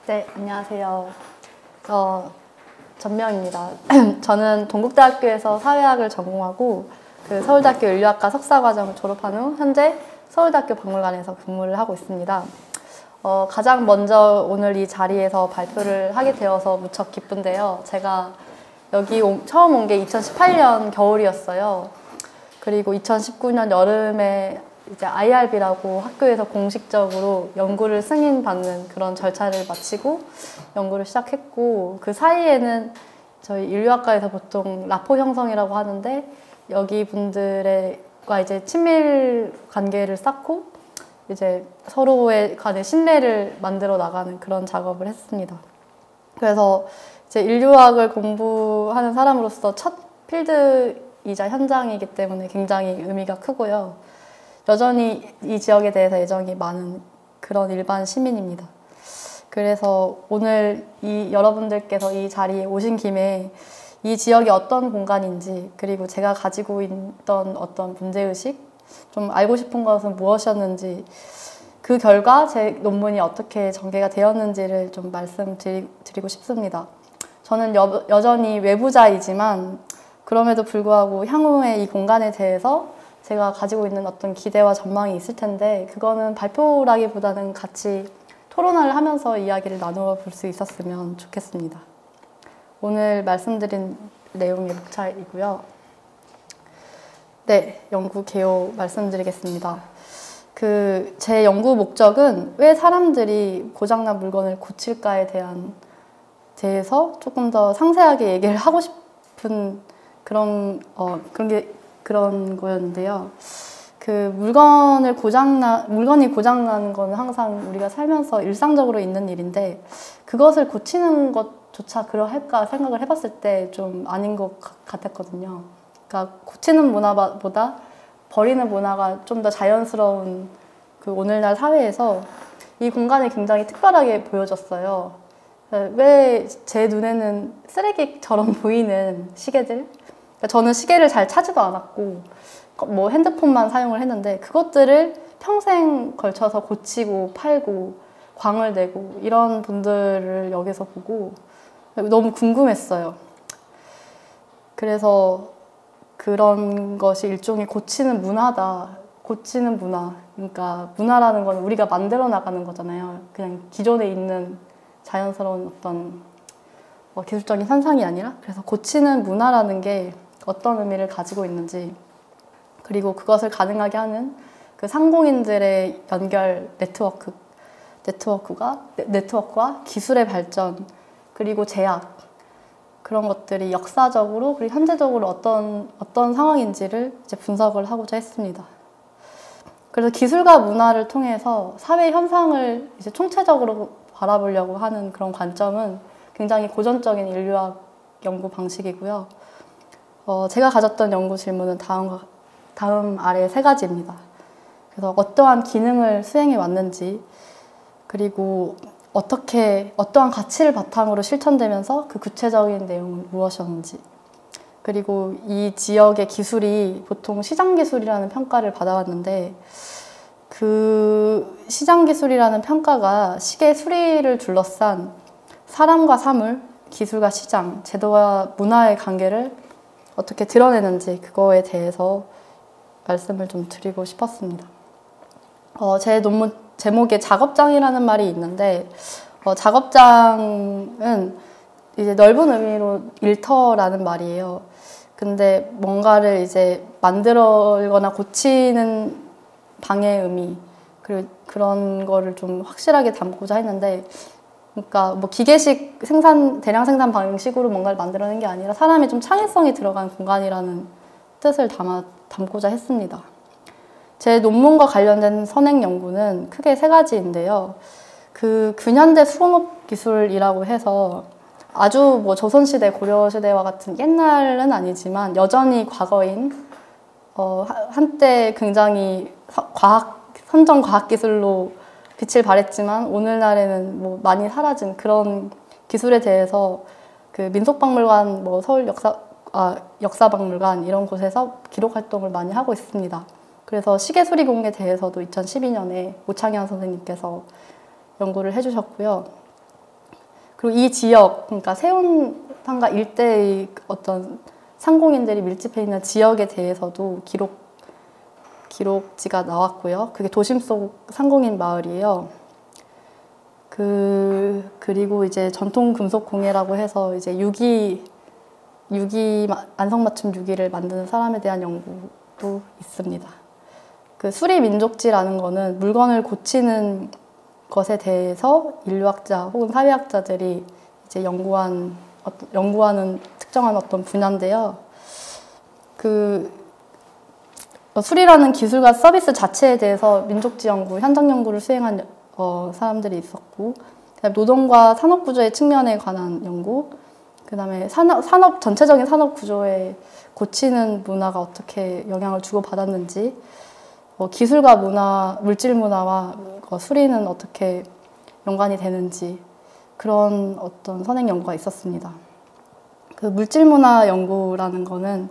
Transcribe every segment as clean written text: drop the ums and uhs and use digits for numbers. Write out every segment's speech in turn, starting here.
네, 안녕하세요. 전명입니다. 저는 동국대학교에서 사회학을 전공하고 서울대학교 인류학과 석사과정을 졸업한 후 현재 서울대학교 박물관에서 근무를 하고 있습니다. 가장 먼저 오늘 이 자리에서 발표를 하게 되어서 무척 기쁜데요. 제가 여기 처음 온 게 2018년 겨울이었어요. 그리고 2019년 여름에 이제 IRB라고 학교에서 공식적으로 연구를 승인받는 그런 절차를 마치고 연구를 시작했고, 그 사이에는 저희 인류학과에서 보통 라포 형성이라고 하는데 여기 분들과 이제 친밀 관계를 쌓고 이제 서로의 간의 신뢰를 만들어 나가는 그런 작업을 했습니다. 그래서 이제 인류학을 공부하는 사람으로서 첫 필드이자 현장이기 때문에 굉장히 의미가 크고요. 여전히 이 지역에 대해서 애정이 많은 그런 일반 시민입니다. 그래서 오늘 여러분들께서 이 자리에 오신 김에 이 지역이 어떤 공간인지, 그리고 제가 가지고 있던 어떤 문제의식, 좀 알고 싶은 것은 무엇이었는지, 그 결과 제 논문이 어떻게 전개가 되었는지를 좀 말씀드리고 싶습니다. 저는 여전히 외부자이지만 그럼에도 불구하고 향후에 이 공간에 대해서 제가 가지고 있는 어떤 기대와 전망이 있을 텐데, 그거는 발표라기보다는 같이 토론을 하면서 이야기를 나누어 볼 수 있었으면 좋겠습니다. 오늘 말씀드린 내용이 목차이고요. 네, 연구 개요 말씀드리겠습니다. 제 연구 목적은 왜 사람들이 고장난 물건을 고칠까에 대해서 조금 더 상세하게 얘기를 하고 싶은 그런 거였는데요. 물건이 고장나는 거는 항상 우리가 살면서 일상적으로 있는 일인데, 그것을 고치는 것조차 그러할까 생각을 해봤을 때 좀 아닌 것 같았거든요. 그러니까 고치는 문화보다 버리는 문화가 좀 더 자연스러운 오늘날 사회에서 이 공간이 굉장히 특별하게 보여졌어요. 왜 제 눈에는 쓰레기처럼 보이는 시계들? 저는 시계를 잘 차지도 않았고 뭐 핸드폰만 사용을 했는데, 그것들을 평생 걸쳐서 고치고 팔고 광을 내고 이런 분들을 여기서 보고 너무 궁금했어요. 그래서 그런 것이 일종의 고치는 문화다. 고치는 문화. 그러니까 문화라는 건 우리가 만들어 나가는 거잖아요. 그냥 기존에 있는 자연스러운 어떤 기술적인 현상이 아니라, 그래서 고치는 문화라는 게 어떤 의미를 가지고 있는지, 그리고 그것을 가능하게 하는 그 상공인들의 연결 네트워크와 기술의 발전, 그리고 제약, 그런 것들이 역사적으로 그리고 현재적으로 어떤 상황인지를 이제 분석을 하고자 했습니다. 그래서 기술과 문화를 통해서 사회 현상을 이제 총체적으로 바라보려고 하는 그런 관점은 굉장히 고전적인 인류학 연구 방식이고요. 제가 가졌던 연구 질문은 다음 아래 3가지입니다. 그래서 어떠한 기능을 수행해 왔는지, 그리고 어떠한 가치를 바탕으로 실천되면서 그 구체적인 내용은 무엇이었는지, 그리고 이 지역의 기술이 보통 시장기술이라는 평가를 받아왔는데, 그 시장기술이라는 평가가 시계 수리를 둘러싼 사람과 사물, 기술과 시장, 제도와 문화의 관계를 어떻게 드러내는지, 그거에 대해서 말씀을 좀 드리고 싶었습니다. 제 논문 제목에 작업장이라는 말이 있는데, 작업장은 이제 넓은 의미로 일터라는 말이에요. 근데 뭔가를 이제 만들거나 고치는 방의 의미, 그리고 그런 거를 좀 확실하게 담고자 했는데, 그러니까 뭐 기계식 대량 생산 방식으로 뭔가를 만들어낸 게 아니라 사람의 좀 창의성이 들어간 공간이라는 뜻을 담고자 했습니다. 제 논문과 관련된 선행 연구는 크게 3가지인데요. 근현대 수공업 기술이라고 해서 아주 뭐 조선시대, 고려시대와 같은 옛날은 아니지만 여전히 과거인, 한때 굉장히 선전 과학기술로 빛을 발했지만 오늘날에는 뭐 많이 사라진 그런 기술에 대해서 민속박물관, 뭐 서울 역사박물관 이런 곳에서 기록 활동을 많이 하고 있습니다. 그래서 시계수리공에 대해서도 2012년에 오창현 선생님께서 연구를 해주셨고요. 그리고 이 지역, 그러니까 세운상가 일대의 어떤 상공인들이 밀집해 있는 지역에 대해서도 기록지가 나왔고요. 그게 도심 속 상공인 마을이에요. 그리고 이제 전통 금속 공예라고 해서 이제 안성맞춤 유기를 만드는 사람에 대한 연구도 있습니다. 그 수리 민족지라는 거는 물건을 고치는 것에 대해서 인류학자 혹은 사회학자들이 이제 연구하는 특정한 어떤 분야인데요. 수리라는 기술과 서비스 자체에 대해서 민족지 연구, 현장 연구를 수행한 사람들이 있었고, 그다음에 노동과 산업 구조의 측면에 관한 연구, 그다음에 전체적인 산업 구조에 고치는 문화가 어떻게 영향을 주고 받았는지, 기술과 물질 문화와 수리는 어떻게 연관이 되는지 그런 어떤 선행 연구가 있었습니다. 그 물질 문화 연구라는 거는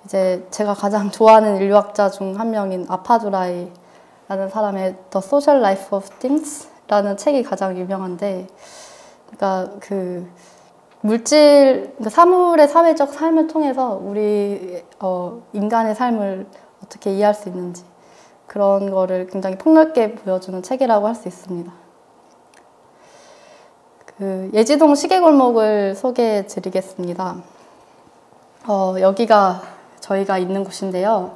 이제 제가 가장 좋아하는 인류학자 중 한 명인 아파두라이라는 사람의 The Social Life of Things라는 책이 가장 유명한데, 그러니까 사물의 사회적 삶을 통해서 우리 인간의 삶을 어떻게 이해할 수 있는지 그런 거를 굉장히 폭넓게 보여주는 책이라고 할 수 있습니다. 예지동 시계골목을 소개해 드리겠습니다. 여기가 저희가 있는 곳인데요.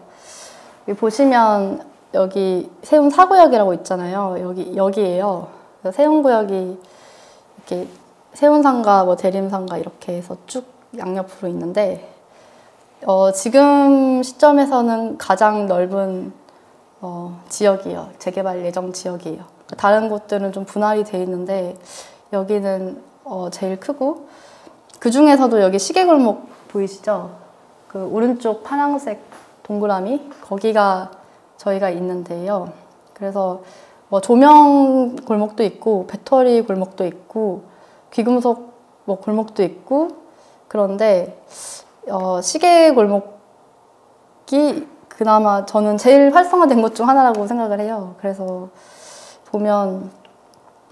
여기 보시면 여기 세운 사구역이라고 있잖아요. 여기예요. 세운구역이 이렇게 세운상가, 대림상가 이렇게 해서 쭉 양옆으로 있는데, 지금 시점에서는 가장 넓은 지역이에요. 재개발 예정 지역이에요. 다른 곳들은 좀 분할이 돼 있는데 여기는 제일 크고, 그 중에서도 여기 시계골목 보이시죠? 그 오른쪽 파란색 동그라미, 거기가 저희가 있는데요. 그래서 조명 골목도 있고 배터리 골목도 있고 귀금속 골목도 있고, 그런데 시계 골목이 그나마 저는 제일 활성화된 것 중 하나라고 생각을 해요. 그래서 보면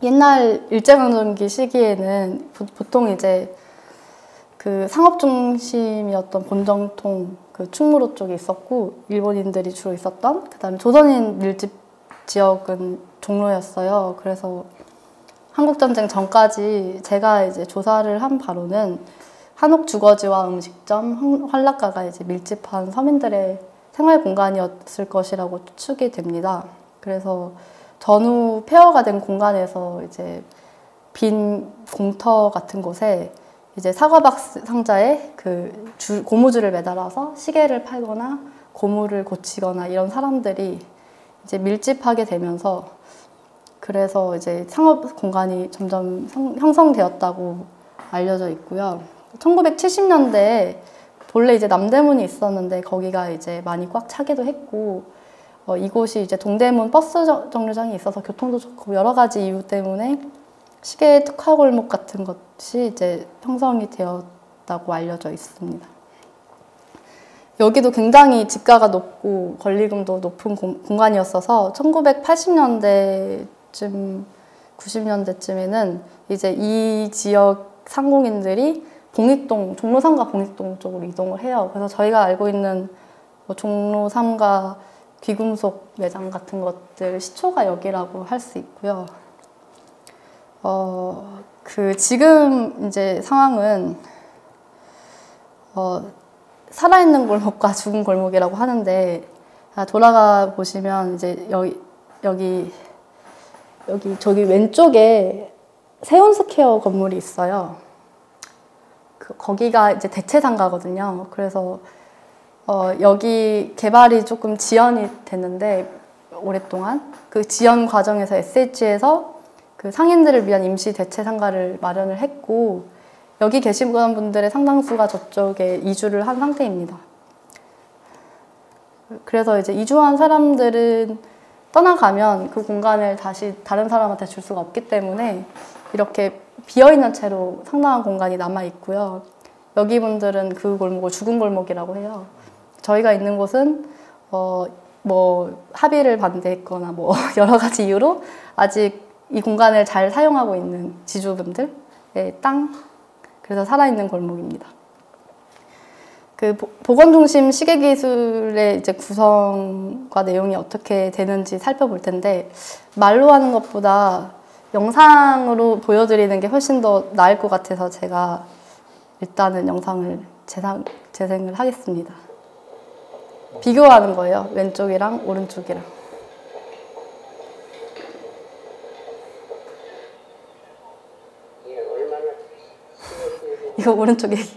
옛날 일제강점기 시기에는 보통 이제 그 상업 중심이었던 본정통 충무로 쪽에 있었고, 일본인들이 주로 있었던, 그다음에 조선인 밀집 지역은 종로였어요. 그래서 한국전쟁 전까지 제가 이제 조사를 한 바로는 한옥 주거지와 음식점, 환락가가 이제 밀집한 서민들의 생활 공간이었을 것이라고 추측이 됩니다. 그래서 전후 폐허가 된 공간에서 이제 빈 공터 같은 곳에 이제 사과박스 상자에 고무줄을 매달아서 시계를 팔거나 고무를 고치거나 이런 사람들이 이제 밀집하게 되면서, 그래서 이제 상업 공간이 점점 형성되었다고 알려져 있고요. 1970년대에 본래 이제 남대문이 있었는데 거기가 이제 많이 꽉 차기도 했고, 이곳이 이제 동대문 버스 정류장이 있어서 교통도 좋고 여러 가지 이유 때문에 시계 특화골목 같은 것이 이제 형성이 되었다고 알려져 있습니다. 여기도 굉장히 지가가 높고 권리금도 높은 공간이었어서 1980년대쯤, 90년대쯤에는 이제 이 지역 상공인들이 종로 3가 봉익동 쪽으로 이동을 해요. 그래서 저희가 알고 있는 종로 3가 귀금속 매장 같은 것들 시초가 여기라고 할 수 있고요. 지금 이제 상황은 살아있는 골목과 죽은 골목이라고 하는데, 돌아가 보시면 이제 저기 왼쪽에 세운스퀘어 건물이 있어요. 거기가 이제 대체상가거든요. 그래서 여기 개발이 조금 지연이 됐는데 오랫동안 그 지연 과정에서 SH에서 그 상인들을 위한 임시 대체상가를 마련을 했고, 여기 계시는 분들의 상당수가 저쪽에 이주를 한 상태입니다. 그래서 이제 이주한 사람들은 떠나가면 그 공간을 다시 다른 사람한테 줄 수가 없기 때문에 이렇게 비어있는 채로 상당한 공간이 남아있고요. 여기 분들은 그 골목을 죽은 골목이라고 해요. 저희가 있는 곳은 합의를 반대했거나 여러 가지 이유로 아직 이 공간을 잘 사용하고 있는 지주분들, 땅, 그래서 살아있는 골목입니다. 그 보건중심 시계기술의 이제 구성과 내용이 어떻게 되는지 살펴볼 텐데, 말로 하는 것보다 영상으로 보여드리는 게 훨씬 더 나을 것 같아서 제가 일단은 영상을 재생을 하겠습니다. 비교하는 거예요. 왼쪽이랑 오른쪽이랑. 이거 오른쪽 얘기.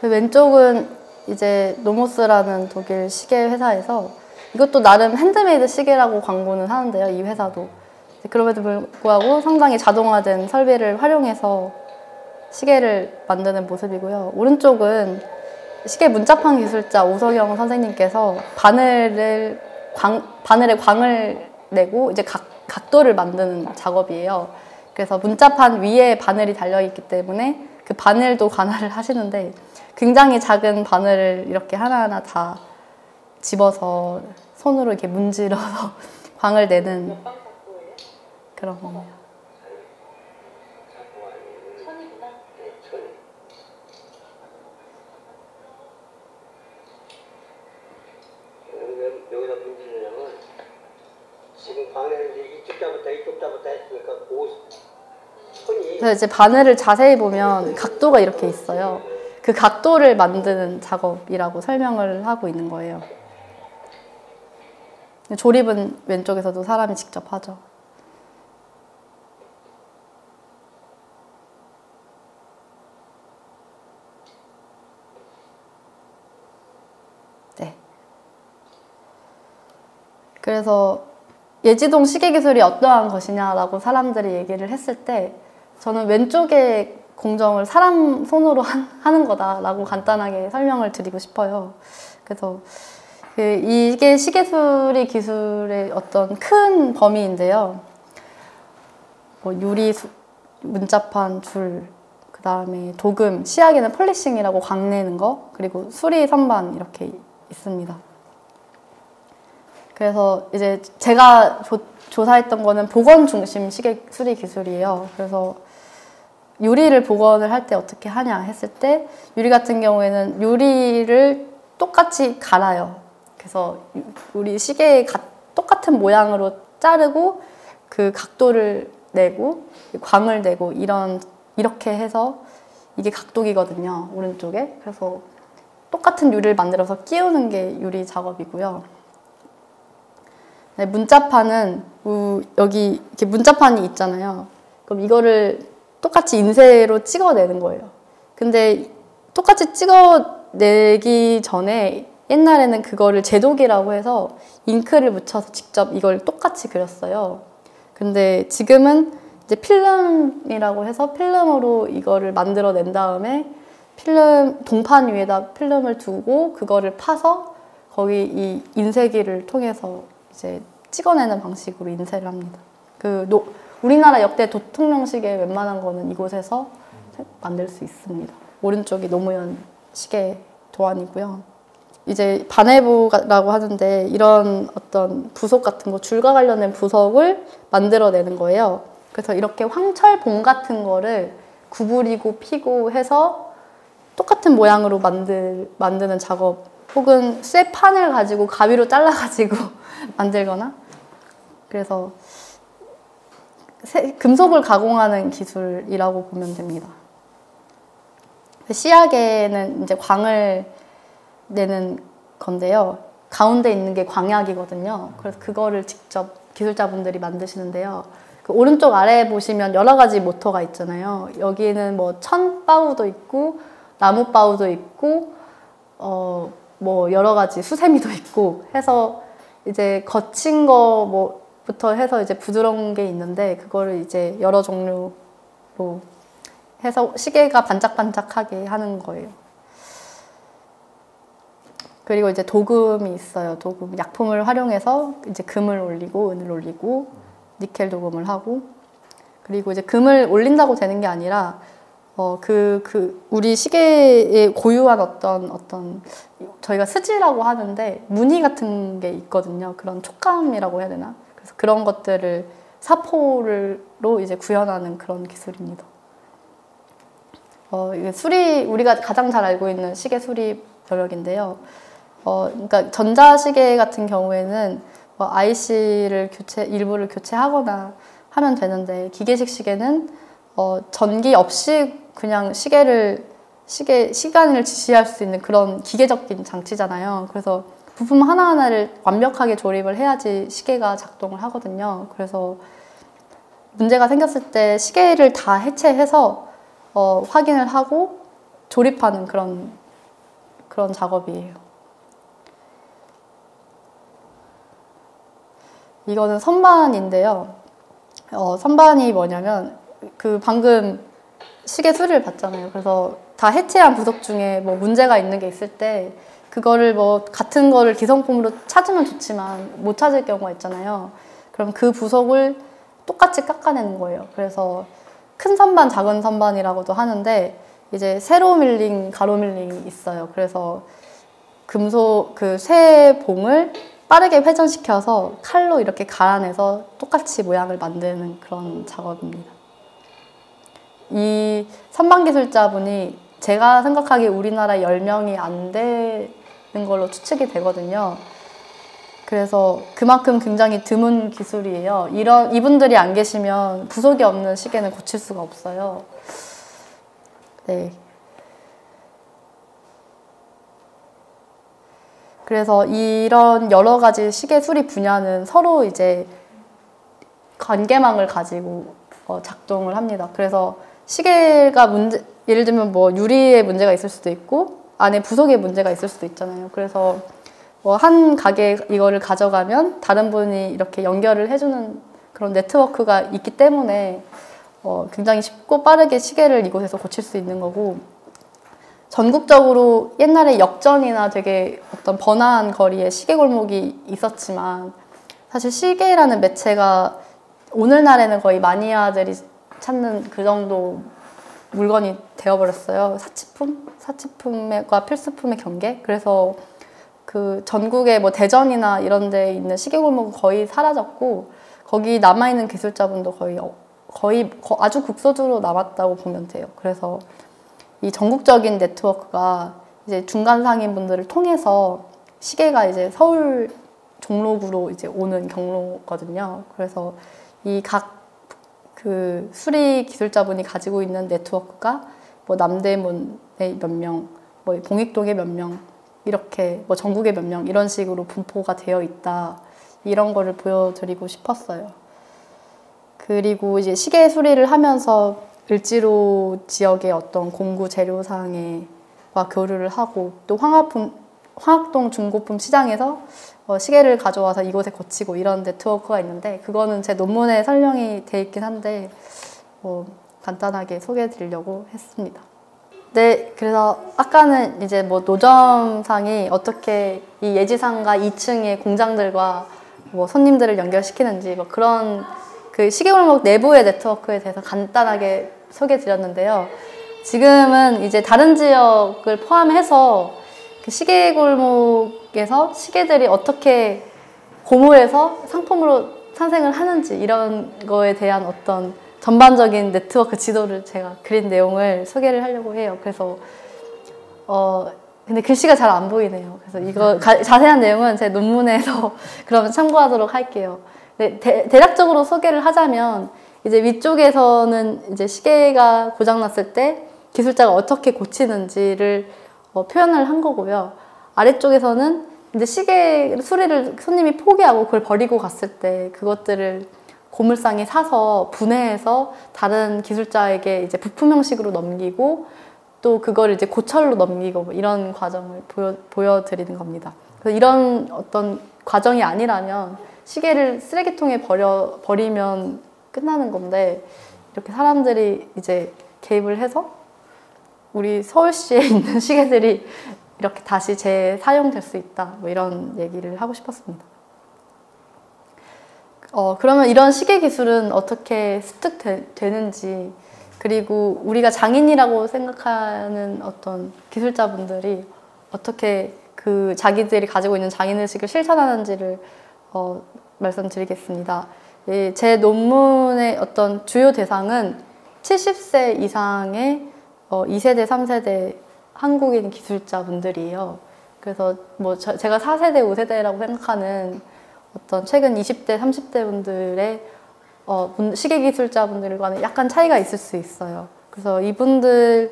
왼쪽은 이제 노모스라는 독일 시계 회사에서, 이것도 나름 핸드메이드 시계라고 광고는 하는데요, 이 회사도. 그럼에도 불구하고 상당히 자동화된 설비를 활용해서 시계를 만드는 모습이고요. 오른쪽은 시계 문자판 기술자 오석영 선생님께서 바늘에 광을 내고 이제 각도를 만드는 작업이에요. 그래서 문자판 위에 바늘이 달려있기 때문에 그 바늘도 관할을 하시는데, 굉장히 작은 바늘을 이렇게 하나하나 다 집어서 손으로 이렇게 문질러서 광을 내는 그런 겁니다. 여기다 문지르려면 지금 광을 이쪽 잡았다 이쪽 잡았다 했으니까 그 손이. 그래서 이제 바늘을 자세히 보면 각도가 이렇게 있어요. 그 각도를 만드는 작업이라고 설명을 하고 있는 거예요. 조립은 왼쪽에서도 사람이 직접 하죠. 네. 그래서 예지동 시계기술이 어떠한 것이냐라고 사람들이 얘기를 했을 때, 저는 왼쪽에 공정을 사람 손으로 하는 거다라고 간단하게 설명을 드리고 싶어요. 그래서 이게 시계수리 기술의 어떤 큰 범위인데요. 뭐 유리, 문자판, 줄, 그 다음에 도금, 시약에는 폴리싱이라고 광내는 거, 그리고 수리 선반 이렇게 있습니다. 그래서 이제 제가 조사했던 거는 복원 중심 시계 수리 기술이에요. 그래서 유리를 복원을 할 때 어떻게 하냐 했을 때, 유리 같은 경우에는 유리를 똑같이 갈아요. 그래서 우리 시계의 똑같은 모양으로 자르고 그 각도를 내고 광을 내고 이렇게 해서 이게 각도기거든요, 오른쪽에. 그래서 똑같은 유리를 만들어서 끼우는 게 유리 작업이고요. 네, 문자판은 여기 이렇게 문자판이 있잖아요. 그럼 이거를 똑같이 인쇄로 찍어내는 거예요. 근데 똑같이 찍어내기 전에 옛날에는 그거를 제독이라고 해서 잉크를 묻혀서 직접 이걸 똑같이 그렸어요. 근데 지금은 이제 필름이라고 해서 필름으로 이거를 만들어낸 다음에 동판 위에다 필름을 두고 그거를 파서 거기 이 인쇄기를 통해서 이제 찍어내는 방식으로 인쇄를 합니다. 우리나라 역대 대통령시계 웬만한 거는 이곳에서 만들 수 있습니다. 오른쪽이 노무현 시계 도안이고요. 이제 반해부라고 하는데, 이런 어떤 부속 같은 거, 줄과 관련된 부속을 만들어내는 거예요. 그래서 이렇게 황철봉 같은 거를 구부리고 피고 해서 똑같은 모양으로 만드는 작업, 혹은 쇠판을 가지고 가위로 잘라가지고 만들거나, 그래서 금속을 가공하는 기술이라고 보면 됩니다. 시약에는 이제 광을 내는 건데요. 가운데 있는 게 광약이거든요. 그래서 그거를 직접 기술자분들이 만드시는데요. 그 오른쪽 아래 보시면 여러 가지 모터가 있잖아요. 여기는 뭐 천바우도 있고 나무 바우도 있고 뭐 여러 가지 수세미도 있고 해서 이제 거친 거부터 해서 이제 부드러운 게 있는데 그거를 이제 여러 종류로 해서 시계가 반짝반짝하게 하는 거예요. 그리고 이제 도금이 있어요. 도금 약품을 활용해서 이제 금을 올리고 은을 올리고 니켈 도금을 하고 그리고 이제 금을 올린다고 되는 게 아니라 우리 시계에 고유한 어떤 저희가 스지라고 하는데 무늬 같은 게 있거든요. 그런 촉감이라고 해야 되나? 그래서 그런 것들을 사포로 이제 구현하는 그런 기술입니다. 이게 우리가 가장 잘 알고 있는 시계 수리 여력인데요. 그러니까 전자시계 같은 경우에는 IC를 일부를 교체하거나 하면 되는데 기계식 시계는 전기 없이 그냥 시간을 지시할 수 있는 그런 기계적인 장치잖아요. 그래서 부품 하나하나를 완벽하게 조립을 해야지 시계가 작동을 하거든요. 그래서 문제가 생겼을 때 시계를 다 해체해서 확인을 하고 조립하는 그런 작업이에요. 이거는 선반인데요. 선반이 뭐냐면 방금 시계 수리를 봤잖아요. 그래서 다 해체한 부속 중에 뭐 문제가 있는 게 있을 때 그거를 뭐 같은 거를 기성품으로 찾으면 좋지만 못 찾을 경우가 있잖아요. 그럼 그 부속을 똑같이 깎아내는 거예요. 그래서 큰 선반, 작은 선반이라고도 하는데 이제 세로 밀링, 가로 밀링이 있어요. 그래서 금속 쇠 봉을 빠르게 회전시켜서 칼로 이렇게 갈아내서 똑같이 모양을 만드는 그런 작업입니다. 이 선반기술자분이 제가 생각하기에 우리나라 10명이 안 되는 걸로 추측이 되거든요. 그래서 그만큼 굉장히 드문 기술이에요. 이분들이 안 계시면 부속이 없는 시계는 고칠 수가 없어요. 네. 그래서 이런 여러 가지 시계 수리 분야는 서로 이제 관계망을 가지고 작동을 합니다. 그래서 시계가 예를 들면 뭐 유리에 문제가 있을 수도 있고 안에 부속에 문제가 있을 수도 있잖아요. 그래서 뭐 한 가게 이거를 가져가면 다른 분이 이렇게 연결을 해주는 그런 네트워크가 있기 때문에 굉장히 쉽고 빠르게 시계를 이곳에서 고칠 수 있는 거고 전국적으로 옛날에 역전이나 되게 어떤 번화한 거리에 시계 골목이 있었지만 사실 시계라는 매체가 오늘날에는 거의 마니아들이 찾는 그 정도 물건이 되어버렸어요. 사치품과 필수품의 경계. 그래서 그 전국의 뭐 대전이나 이런 데 있는 시계 골목은 거의 사라졌고 거기 남아있는 기술자분도 거의 아주 국소주로 남았다고 보면 돼요. 그래서 이 전국적인 네트워크가 이제 중간 상인분들을 통해서 시계가 이제 서울 종로구로 이제 오는 경로거든요. 그래서 이 수리 기술자분이 가지고 있는 네트워크가 뭐 남대문에 몇 명, 뭐 봉익동에 몇 명, 이렇게 뭐 전국에 몇 명 이런 식으로 분포가 되어 있다. 이런 거를 보여드리고 싶었어요. 그리고 이제 시계 수리를 하면서 을지로 지역의 어떤 공구 재료상에와 교류를 하고 또 황학동 중고품 시장에서 시계를 가져와서 이곳에 고치고 이런 네트워크가 있는데 그거는 제 논문에 설명이 돼 있긴 한데 간단하게 소개해 드리려고 했습니다. 네, 그래서 아까는 이제 뭐 노점상이 어떻게 이 예지상가 2층의 공장들과 뭐 손님들을 연결시키는지 뭐 그런 그 시계골목 내부의 네트워크에 대해서 간단하게 소개해 드렸는데요. 지금은 이제 다른 지역을 포함해서 그 시계골목에서 시계들이 어떻게 고물에서 상품으로 탄생을 하는지 이런 거에 대한 어떤 전반적인 네트워크 지도를 제가 그린 내용을 소개를 하려고 해요. 그래서 근데 글씨가 잘 안 보이네요. 그래서 이거 자세한 내용은 제 논문에서 그러면 참고하도록 할게요. 네, 대략적으로 소개를 하자면 이제 위쪽에서는 이제 시계가 고장났을 때 기술자가 어떻게 고치는지를 표현을 한 거고요. 아래쪽에서는 이제 시계 수리를 손님이 포기하고 그걸 버리고 갔을 때 그것들을 고물상에 사서 분해해서 다른 기술자에게 이제 부품 형식으로 넘기고 또 그걸 이제 고철로 넘기고 뭐 이런 과정을 보여드리는 겁니다. 그래서 이런 어떤 과정이 아니라면 시계를 쓰레기통에 버리면 끝나는 건데 이렇게 사람들이 이제 개입을 해서 우리 서울시에 있는 시계들이 이렇게 다시 재사용될 수 있다. 뭐 이런 얘기를 하고 싶었습니다. 그러면 이런 시계 기술은 어떻게 습득되는지, 그리고 우리가 장인이라고 생각하는 어떤 기술자분들이 어떻게 그 자기들이 가지고 있는 장인의식을 실천하는지를 말씀드리겠습니다. 제 논문의 어떤 주요 대상은 70세 이상의 2세대, 3세대 한국인 기술자분들이에요. 그래서 뭐 제가 4세대, 5세대라고 생각하는 어떤 최근 20대, 30대 분들의 시계 기술자분들과는 약간 차이가 있을 수 있어요. 그래서 이분들이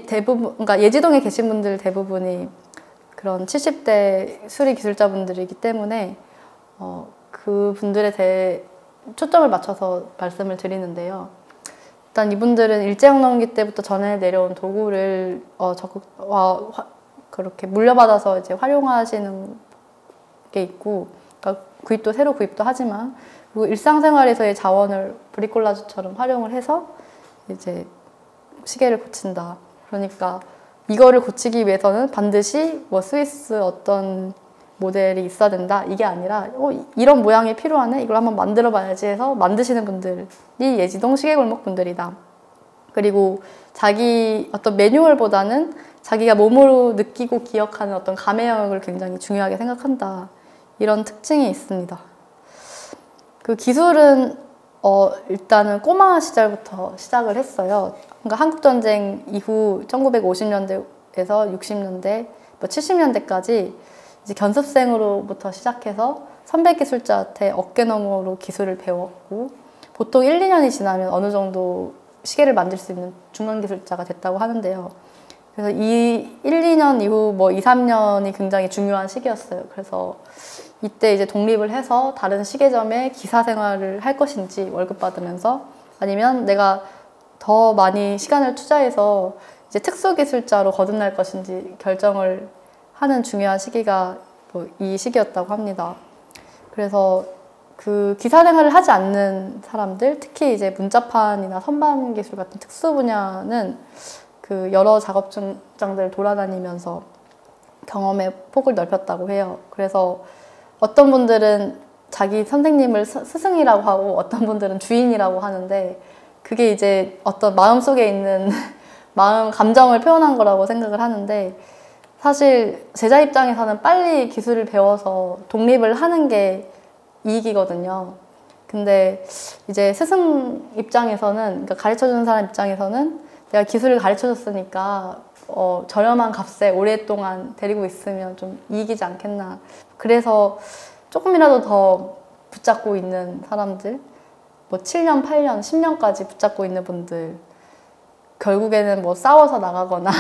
대부분, 그러니까 예지동에 계신 분들 대부분이 그런 70대 수리 기술자분들이기 때문에 그 분들에 대해 초점을 맞춰서 말씀을 드리는데요. 일단 이분들은 일제혁명기 때부터 전해 내려온 도구를 그렇게 물려받아서 이제 활용하시는 게 있고, 그러니까 구입도 새로 구입도 하지만, 그리고 일상생활에서의 자원을 브리콜라주처럼 활용을 해서 이제 시계를 고친다. 그러니까 이거를 고치기 위해서는 반드시 뭐 스위스 어떤 모델이 있어야 된다, 이게 아니라 이런 모양이 필요하네, 이걸 한번 만들어 봐야지 해서 만드시는 분들이 예지동 시계골목 분들이다. 그리고 자기 어떤 매뉴얼보다는 자기가 몸으로 느끼고 기억하는 어떤 감의 영역을 굉장히 중요하게 생각한다, 이런 특징이 있습니다. 그 기술은 일단은 꼬마 시절부터 시작을 했어요. 그러니까 한국전쟁 이후 1950년대에서 60년대, 뭐 70년대까지 이제 견습생으로부터 시작해서 선배 기술자한테 어깨너머로 기술을 배웠고, 보통 1, 2년이 지나면 어느 정도 시계를 만들 수 있는 중간 기술자가 됐다고 하는데요. 그래서 이 1, 2년 이후 뭐 2, 3년이 굉장히 중요한 시기였어요. 그래서 이때 이제 독립을 해서 다른 시계점에 기사 생활을 할 것인지 월급 받으면서, 아니면 내가 더 많이 시간을 투자해서 이제 특수기술자로 거듭날 것인지 결정을 하는 중요한 시기가 이 시기였다고 합니다. 그래서 그 기사 생활을 하지 않는 사람들, 특히 이제 문자판이나 선반 기술 같은 특수 분야는 그 여러 작업장들을 돌아다니면서 경험의 폭을 넓혔다고 해요. 그래서 어떤 분들은 자기 선생님을 스승이라고 하고 어떤 분들은 주인이라고 하는데, 그게 이제 어떤 마음속에 있는 감정을 표현한 거라고 생각을 하는데, 사실 제자 입장에서는 빨리 기술을 배워서 독립을 하는 게 이익이거든요. 근데 이제 스승 입장에서는, 그러니까 가르쳐주는 사람 입장에서는 내가 기술을 가르쳐줬으니까 저렴한 값에 오랫동안 데리고 있으면 좀 이익이지 않겠나. 그래서 조금이라도 더 붙잡고 있는 사람들, 뭐 7년, 8년, 10년까지 붙잡고 있는 분들, 결국에는 뭐 싸워서 나가거나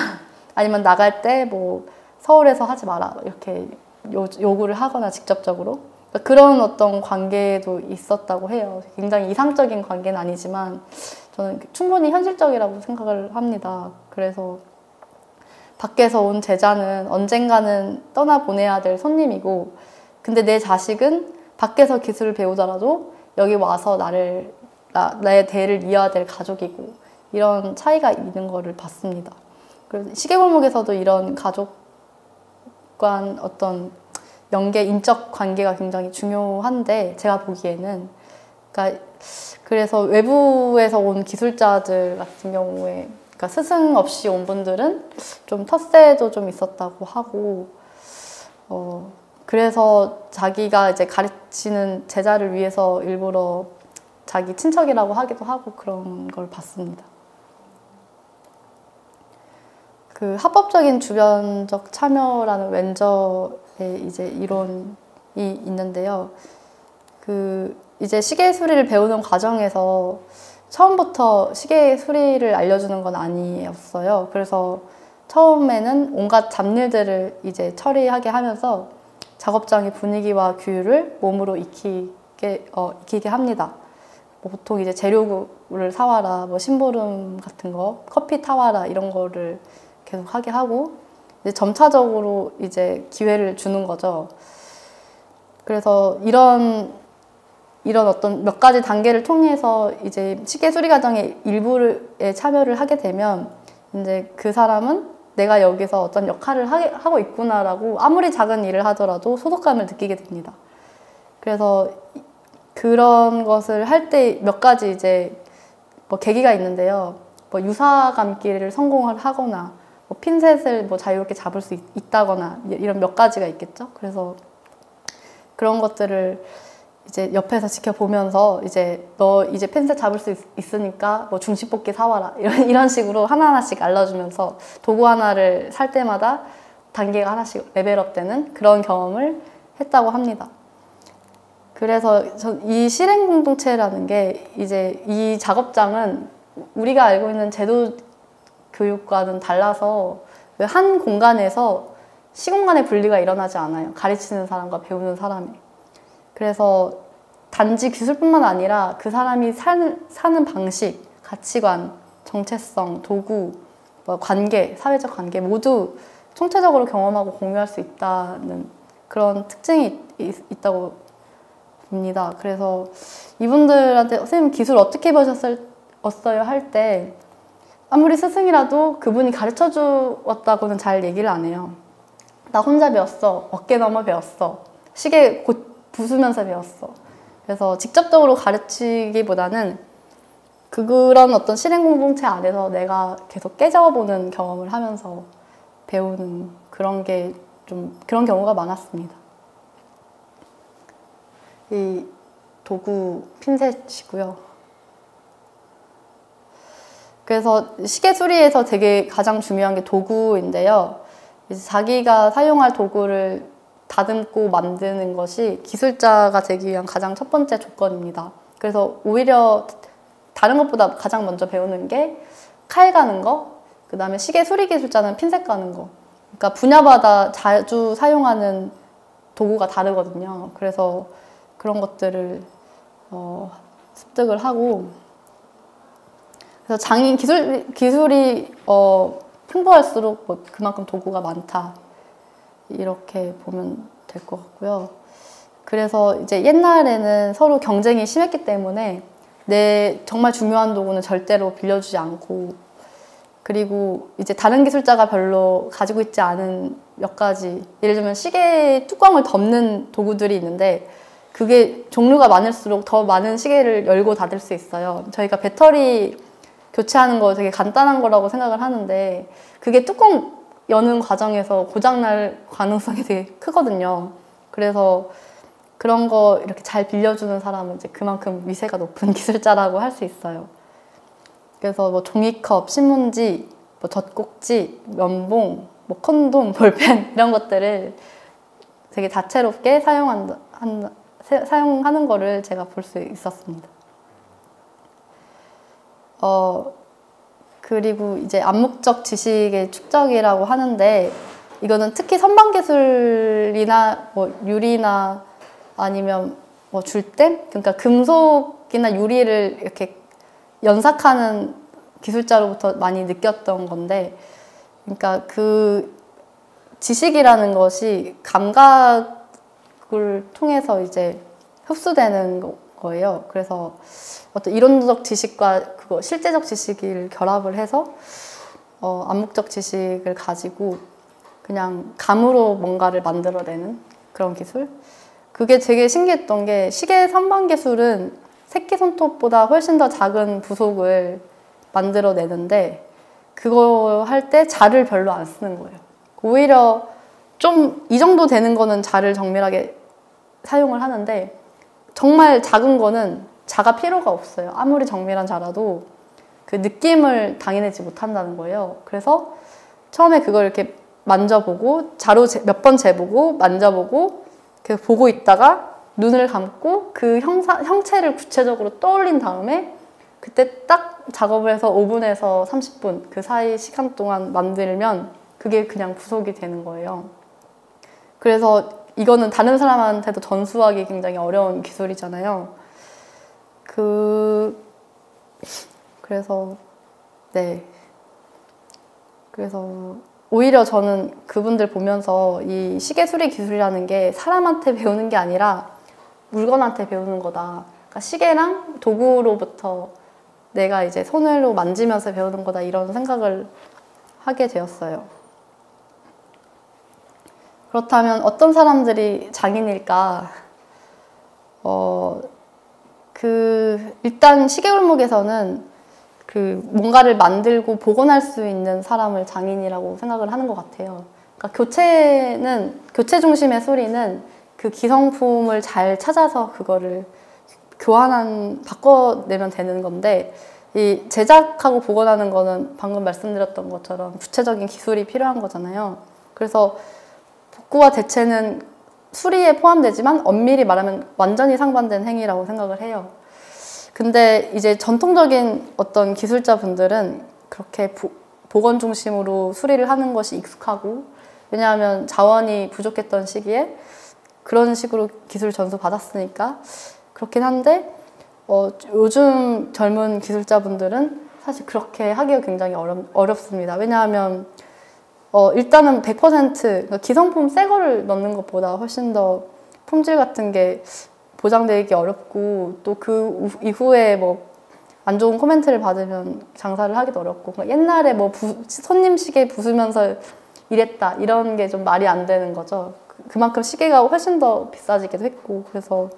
아니면 나갈 때 뭐 서울에서 하지 마라 이렇게 요구를 하거나 직접적으로, 그런 어떤 관계도 있었다고 해요. 굉장히 이상적인 관계는 아니지만 저는 충분히 현실적이라고 생각을 합니다. 그래서 밖에서 온 제자는 언젠가는 떠나보내야 될 손님이고, 근데 내 자식은 밖에서 기술을 배우더라도 여기 와서 나의 대를 이어야 될 가족이고, 이런 차이가 있는 거를 봤습니다. 그래서 시계골목에서도 이런 가족 간 어떤 연계, 인적 관계가 굉장히 중요한데, 제가 보기에는, 그러니까 그래서 외부에서 온 기술자들 같은 경우에, 그러니까 스승 없이 온 분들은 좀 텃세도 좀 있었다고 하고, 그래서 자기가 이제 가르치는 제자를 위해서 일부러 자기 친척이라고 하기도 하고 그런 걸 봤습니다. 그 합법적인 주변적 참여라는 왼저의 이제 이론이 있는데요. 그 이제 시계 수리를 배우는 과정에서 처음부터 시계 수리를 알려주는 건 아니었어요. 그래서 처음에는 온갖 잡일들을 이제 처리하게 하면서 작업장의 분위기와 규율을 몸으로 익히게 합니다. 뭐 보통 이제 재료를 사와라, 뭐 심부름 같은 거, 커피 타와라 이런 거를 계속 하게 하고 이제 점차적으로 이제 기회를 주는 거죠. 그래서 이런 어떤 몇 가지 단계를 통해서 이제 시계 수리 과정의 일부에 참여를 하게 되면 이제 그 사람은 내가 여기서 어떤 역할을 하고 있구나라고 아무리 작은 일을 하더라도 소속감을 느끼게 됩니다. 그래서 그런 것을 할 때 몇 가지 이제 뭐 계기가 있는데요. 뭐 유사 감기를 성공을 하거나 뭐 핀셋을 뭐 자유롭게 잡을 수 있다거나 이런 몇 가지가 있겠죠. 그래서 그런 것들을 이제 옆에서 지켜보면서 이제 너 이제 핀셋 잡을 수 있으니까 뭐 중식볶이 사와라 이런 식으로 하나하나씩 알려주면서 도구 하나를 살 때마다 단계가 하나씩 레벨업 되는 그런 경험을 했다고 합니다. 그래서 이 실행 공동체라는 게 이제 이 작업장은 우리가 알고 있는 제도 교육과는 달라서 한 공간에서 시공간의 분리가 일어나지 않아요. 가르치는 사람과 배우는 사람이. 그래서 단지 기술뿐만 아니라 그 사람이 사는 방식, 가치관, 정체성, 도구, 뭐 관계, 사회적 관계 모두 총체적으로 경험하고 공유할 수 있다는 그런 특징이 있다고 봅니다. 그래서 이분들한테 선생님 기술 어떻게 배우셨어요? 할 때 아무리 스승이라도 그분이 가르쳐 주었다고는 잘 얘기를 안 해요. 나 혼자 배웠어. 어깨 넘어 배웠어. 시계 곧 부수면서 배웠어. 그래서 직접적으로 가르치기보다는 그런 어떤 실행 공동체 안에서 내가 계속 깨져보는 경험을 하면서 배우는 그런 경우가 많았습니다. 이 도구 핀셋이고요. 그래서 시계 수리에서 되게 가장 중요한 게 도구인데요. 이제 자기가 사용할 도구를 다듬고 만드는 것이 기술자가 되기 위한 가장 첫 번째 조건입니다. 그래서 오히려 다른 것보다 가장 먼저 배우는 게 칼 가는 거, 그 다음에 시계 수리 기술자는 핀셋 가는 거. 그러니까 분야마다 자주 사용하는 도구가 다르거든요. 그래서 그런 것들을 습득을 하고, 그래서 장인 기술이 풍부할수록 뭐 그만큼 도구가 많다. 이렇게 보면 될 것 같고요. 그래서 이제 옛날에는 서로 경쟁이 심했기 때문에 정말 중요한 도구는 절대로 빌려주지 않고, 그리고 이제 다른 기술자가 별로 가지고 있지 않은 몇 가지, 예를 들면 시계 뚜껑을 덮는 도구들이 있는데 그게 종류가 많을수록 더 많은 시계를 열고 닫을 수 있어요. 저희가 배터리 교체하는 거 되게 간단한 거라고 생각을 하는데 그게 뚜껑 여는 과정에서 고장날 가능성이 되게 크거든요. 그래서 그런 거 이렇게 잘 빌려주는 사람은 이제 그만큼 위세가 높은 기술자라고 할 수 있어요. 그래서 뭐 종이컵, 신문지, 뭐 젖꼭지, 면봉, 뭐 콘돔, 볼펜 이런 것들을 되게 다채롭게 사용하는 거를 제가 볼 수 있었습니다. 그리고 이제 암묵적 지식의 축적이라고 하는데 이거는 특히 선반기술이나 뭐 유리나 아니면 뭐 줄댐? 그러니까 금속이나 유리를 이렇게 연삭하는 기술자로부터 많이 느꼈던 건데, 그러니까 그 지식이라는 것이 감각을 통해서 이제 흡수되는 거예요. 그래서 어떤 이론적 지식과 그거 실제적 지식을 결합을 해서 암묵적 지식을 가지고 그냥 감으로 뭔가를 만들어내는 그런 기술. 그게 되게 신기했던 게 시계 선반 기술은 새끼손톱보다 훨씬 더 작은 부속을 만들어내는데 그거 할 때 자를 별로 안 쓰는 거예요. 오히려 좀 이 정도 되는 거는 자를 정밀하게 사용을 하는데 정말 작은 거는 자가 필요가 없어요. 아무리 정밀한 자라도 그 느낌을 당해내지 못한다는 거예요. 그래서 처음에 그걸 이렇게 만져보고 자로 몇 번 재보고 만져보고 계속 보고 있다가 눈을 감고 그 형체를 구체적으로 떠올린 다음에 그때 딱 작업을 해서 5분에서 30분 그 사이 시간 동안 만들면 그게 그냥 부속이 되는 거예요. 그래서 이거는 다른 사람한테도 전수하기 굉장히 어려운 기술이잖아요. 그래서 네. 그래서 오히려 저는 그분들 보면서 이 시계 수리 기술이라는 게 사람한테 배우는 게 아니라 물건한테 배우는 거다. 그러니까 시계랑 도구로부터 내가 이제 손으로 만지면서 배우는 거다. 이런 생각을 하게 되었어요. 그렇다면 어떤 사람들이 장인일까? 일단 시계골목에서는 뭔가를 만들고 복원할 수 있는 사람을 장인이라고 생각을 하는 것 같아요. 그러니까 교체 중심의 수리는 그 기성품을 잘 찾아서 그거를 바꿔내면 되는 건데, 이 제작하고 복원하는 거는 방금 말씀드렸던 것처럼 구체적인 기술이 필요한 거잖아요. 그래서 복구와 대체는 수리에 포함되지만 엄밀히 말하면 완전히 상반된 행위라고 생각을 해요. 근데 이제 전통적인 어떤 기술자분들은 그렇게 복원 중심으로 수리를 하는 것이 익숙하고, 왜냐하면 자원이 부족했던 시기에 그런 식으로 기술 전수 받았으니까 그렇긴 한데, 요즘 젊은 기술자분들은 사실 그렇게 하기가 굉장히 어렵습니다. 왜냐하면 일단은 100% 그러니까 기성품 새 거를 넣는 것보다 훨씬 더 품질 같은 게 보장되기 어렵고, 또 그 이후에 뭐 안 좋은 코멘트를 받으면 장사를 하기도 어렵고, 그러니까 옛날에 뭐 손님 시계 부수면서 이랬다 이런 게 좀 말이 안 되는 거죠. 그만큼 시계가 훨씬 더 비싸지기도 했고. 그래서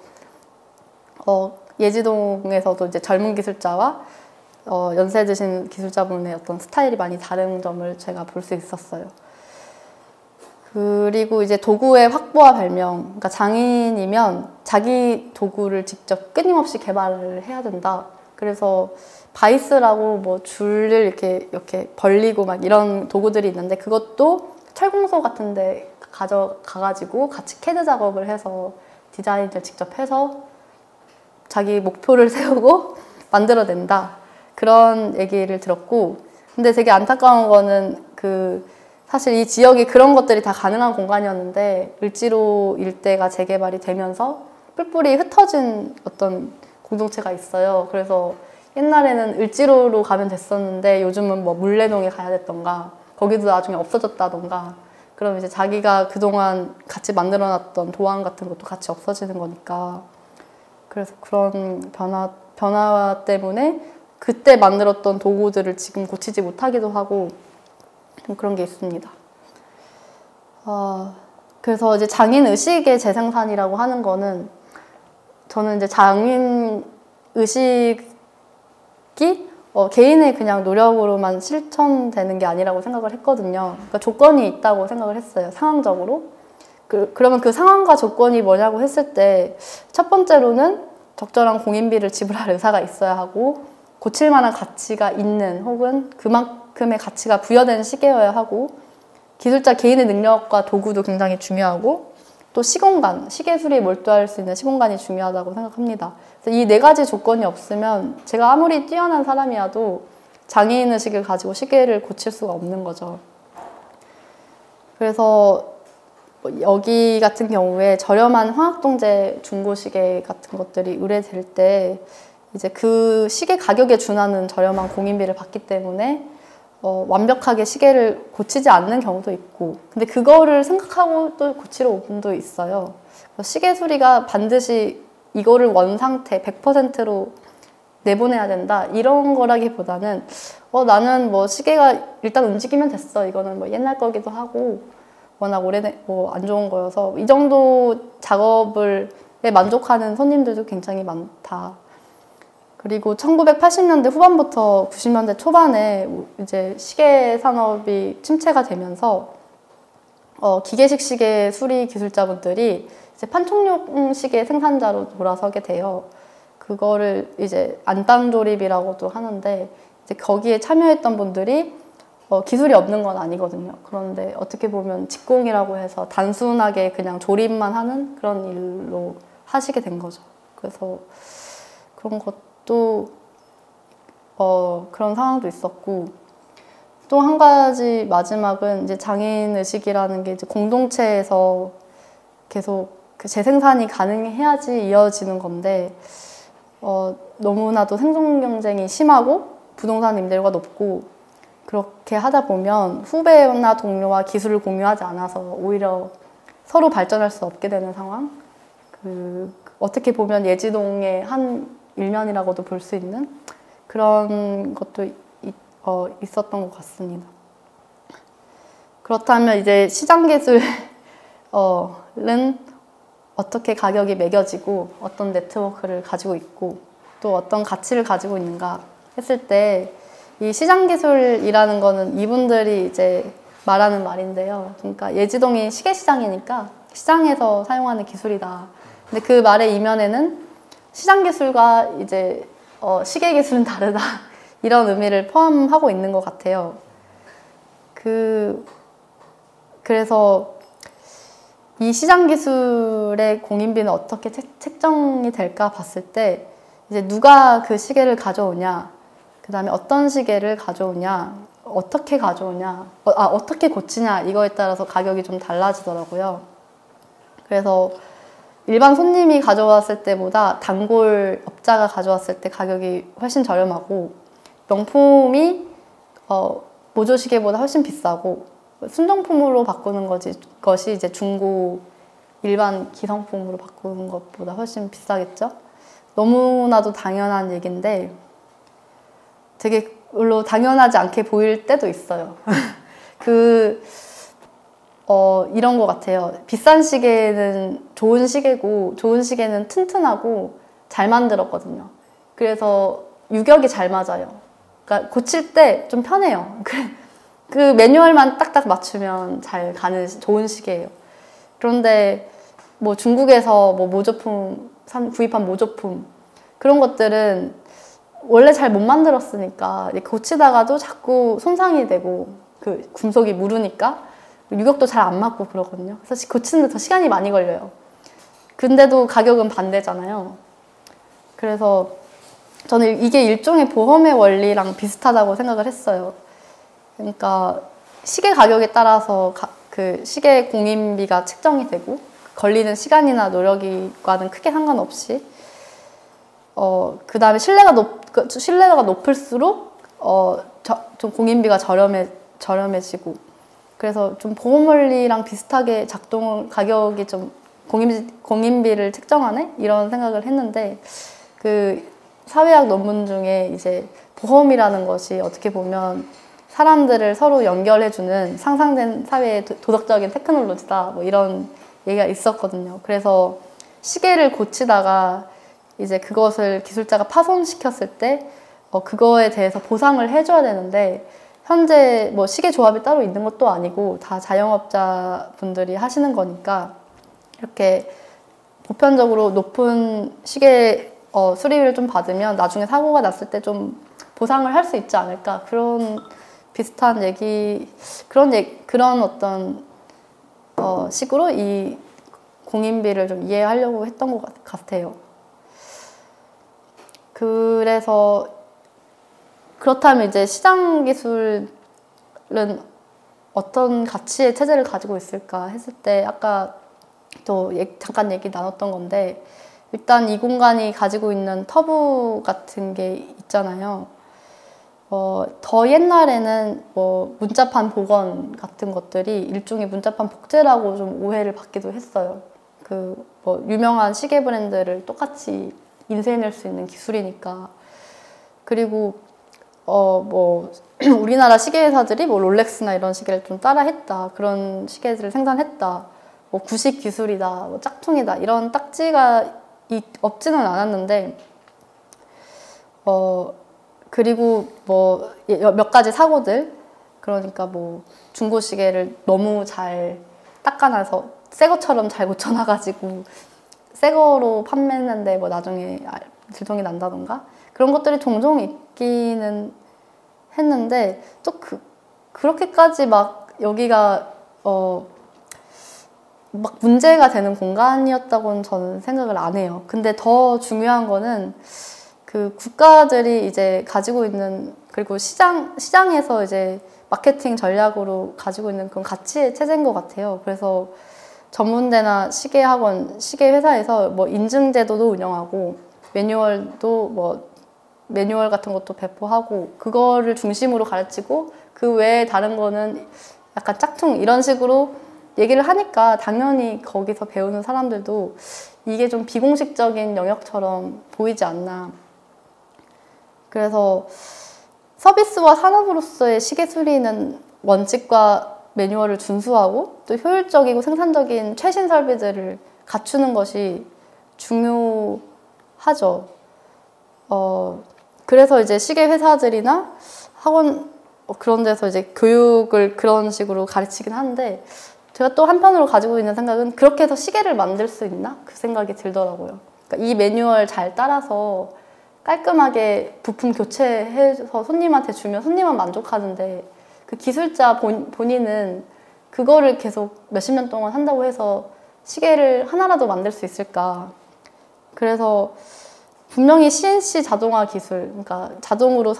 예지동에서도 이제 젊은 기술자와 연세 드신 기술자분의 어떤 스타일이 많이 다른 점을 제가 볼 수 있었어요. 그리고 이제 도구의 확보와 발명, 그러니까 장인이면 자기 도구를 직접 끊임없이 개발을 해야 된다. 그래서 바이스라고 뭐 줄을 이렇게 벌리고 막 이런 도구들이 있는데, 그것도 철공소 같은 데 가가지고 같이 캐드 작업을 해서 디자인을 직접 해서 자기 목표를 세우고 만들어낸다. 그런 얘기를 들었고, 근데 되게 안타까운 거는 사실 이 지역이 그런 것들이 다 가능한 공간이었는데 을지로 일대가 재개발이 되면서 뿔뿔이 흩어진 어떤 공동체가 있어요. 그래서 옛날에는 을지로로 가면 됐었는데 요즘은 뭐 물레동에 가야 됐던가, 거기도 나중에 없어졌다던가, 그럼 이제 자기가 그동안 같이 만들어놨던 도안 같은 것도 같이 없어지는 거니까. 그래서 그런 변화 때문에 그때 만들었던 도구들을 지금 고치지 못하기도 하고, 좀 그런 게 있습니다. 그래서 이제 장인 의식의 재생산이라고 하는 거는, 저는 이제 장인 의식이 개인의 그냥 노력으로만 실천되는 게 아니라고 생각을 했거든요. 그러니까 조건이 있다고 생각을 했어요, 상황적으로. 그러면 그 상황과 조건이 뭐냐고 했을 때, 첫 번째로는 적절한 공인비를 지불할 의사가 있어야 하고, 고칠 만한 가치가 있는 혹은 그만큼의 가치가 부여된 시계여야 하고, 기술자 개인의 능력과 도구도 굉장히 중요하고, 또 시공간, 시계 수리에 몰두할 수 있는 시공간이 중요하다고 생각합니다. 그래서 이 네 가지 조건이 없으면 제가 아무리 뛰어난 사람이라도 장애인의식을 가지고 시계를 고칠 수가 없는 거죠. 그래서 여기 같은 경우에 저렴한 화학동제 중고시계 같은 것들이 의뢰될 때 이제 그 시계 가격에 준하는 저렴한 공인비를 받기 때문에 완벽하게 시계를 고치지 않는 경우도 있고, 근데 그거를 생각하고 또 고치러 온 분도 있어요. 시계 수리가 반드시 이거를 원상태 100%로 내보내야 된다 이런 거라기보다는 나는 뭐 시계가 일단 움직이면 됐어, 이거는 뭐 옛날 거기도 하고 워낙 안 좋은 거여서 이 정도 작업에 만족하는 손님들도 굉장히 많다. 그리고 1980년대 후반부터 90년대 초반에 이제 시계 산업이 침체가 되면서 기계식 시계 수리 기술자분들이 이제 판촉용 시계 생산자로 돌아서게 돼요. 그거를 이제 안당 조립이라고도 하는데, 이제 거기에 참여했던 분들이 기술이 없는 건 아니거든요. 그런데 어떻게 보면 직공이라고 해서 단순하게 그냥 조립만 하는 그런 일로 하시게 된 거죠. 그래서 그런 것도 그런 상황도 있었고, 또 한 가지 마지막은 이제 장애인 의식이라는 게 이제 공동체에서 계속 그 재생산이 가능해야지 이어지는 건데 너무나도 생존 경쟁이 심하고 부동산 임대료가 높고 그렇게 하다 보면 후배나 동료와 기술을 공유하지 않아서 오히려 서로 발전할 수 없게 되는 상황. 어떻게 보면 예지동의 한 일면이라고도 볼 수 있는 그런 것도 있었던 것 같습니다. 그렇다면 이제 시장기술은 어떻게 가격이 매겨지고 어떤 네트워크를 가지고 있고 또 어떤 가치를 가지고 있는가 했을 때 이 시장기술이라는 거는 이분들이 이제 말하는 말인데요. 그러니까 예지동이 시계시장이니까 시장에서 사용하는 기술이다. 근데 그 말의 이면에는 시장기술과 이제 시계기술은 다르다. 이런 의미를 포함하고 있는 것 같아요. 그래서 이 시장기술의 공인비는 어떻게 책정이 될까 봤을 때 이제 누가 그 시계를 가져오냐, 그 다음에 어떤 시계를 가져오냐, 어떻게 가져오냐, 어떻게 고치냐 이거에 따라서 가격이 좀 달라지더라고요. 그래서 일반 손님이 가져왔을 때보다 단골 업자가 가져왔을 때 가격이 훨씬 저렴하고 명품이 모조시계보다 훨씬 비싸고 순정품으로 바꾸는 것이 이제 중고 일반 기성품으로 바꾸는 것보다 훨씬 비싸겠죠? 너무나도 당연한 얘기인데 되게 별로 당연하지 않게 보일 때도 있어요. 이런 것 같아요. 비싼 시계는 좋은 시계고 좋은 시계는 튼튼하고 잘 만들었거든요. 그래서 유격이 잘 맞아요. 그러니까 고칠 때 좀 편해요. 그 매뉴얼만 딱딱 맞추면 잘 가는 좋은 시계예요. 그런데 뭐 중국에서 뭐 모조품 구입한 모조품 그런 것들은 원래 잘 못 만들었으니까 고치다가도 자꾸 손상이 되고 그 금속이 무르니까 유격도 잘 안 맞고 그러거든요. 그래서 고치는데 더 시간이 많이 걸려요. 근데도 가격은 반대잖아요. 그래서 저는 이게 일종의 보험의 원리랑 비슷하다고 생각을 했어요. 그러니까 시계 가격에 따라서 그 시계 공인비가 책정이 되고 걸리는 시간이나 노력과는 크게 상관없이 그 다음에 신뢰가 높을수록 좀 공인비가 저렴해지고 그래서 좀 보험 원리랑 비슷하게 가격이 좀 공인비를 책정하네? 이런 생각을 했는데 그 사회학 논문 중에 이제 보험이라는 것이 어떻게 보면 사람들을 서로 연결해주는 상상된 사회의 도덕적인 테크놀로지다 뭐 이런 얘기가 있었거든요. 그래서 시계를 고치다가 이제 그것을 기술자가 파손시켰을 때 그거에 대해서 보상을 해줘야 되는데 현재 뭐 시계 조합이 따로 있는 것도 아니고 다 자영업자 분들이 하시는 거니까 이렇게 보편적으로 높은 시계 수리비를 좀 받으면 나중에 사고가 났을 때 좀 보상을 할 수 있지 않을까 그런 비슷한 그런 어떤 식으로 이 공인비를 좀 이해하려고 했던 것 같아요. 그래서 그렇다면 이제 시장 기술은 어떤 가치의 체제를 가지고 있을까 했을 때 아까 또 잠깐 얘기 나눴던 건데 일단 이 공간이 가지고 있는 터부 같은 게 있잖아요. 더 옛날에는 뭐 문자판 복원 같은 것들이 일종의 문자판 복제라고 좀 오해를 받기도 했어요. 뭐 유명한 시계 브랜드를 똑같이 인쇄해낼 수 있는 기술이니까. 그리고 뭐 우리나라 시계 회사들이 뭐 롤렉스나 이런 시계를 좀 따라했다. 그런 시계들을 생산했다. 뭐 구식 기술이다. 뭐 짝퉁이다. 이런 딱지가 없지는 않았는데 그리고 뭐 몇 가지 사고들 그러니까 뭐 중고 시계를 너무 잘 닦아놔서 새 것처럼 잘 고쳐놔가지고 새 거로 판매했는데 뭐 나중에 들통이 난다던가 그런 것들이 종종 있기는 했는데 또 그렇게까지 막 여기가 막 문제가 되는 공간이었다고는 저는 생각을 안 해요. 근데 더 중요한 거는 그 국가들이 이제 가지고 있는 그리고 시장에서 이제 마케팅 전략으로 가지고 있는 그런 가치의 체제인 것 같아요. 그래서 전문대나 시계 학원, 시계 회사에서 뭐 인증제도도 운영하고 매뉴얼도 뭐 매뉴얼 같은 것도 배포하고 그거를 중심으로 가르치고 그 외에 다른 거는 약간 짝퉁 이런 식으로 얘기를 하니까 당연히 거기서 배우는 사람들도 이게 좀 비공식적인 영역처럼 보이지 않나. 그래서 서비스와 산업으로서의 시계 수리는 원칙과 매뉴얼을 준수하고 또 효율적이고 생산적인 최신 설비들을 갖추는 것이 중요하죠. 그래서 이제 시계 회사들이나 학원 그런 데서 이제 교육을 그런 식으로 가르치긴 하는데 제가 또 한편으로 가지고 있는 생각은 그렇게 해서 시계를 만들 수 있나? 그 생각이 들더라고요. 그러니까 이 매뉴얼 잘 따라서 깔끔하게 부품 교체해서 손님한테 주면 손님은 만족하는데 그 기술자 본인은 그거를 계속 몇십 년 동안 한다고 해서 시계를 하나라도 만들 수 있을까? 그래서 분명히 CNC 자동화 기술, 그러니까 자동으로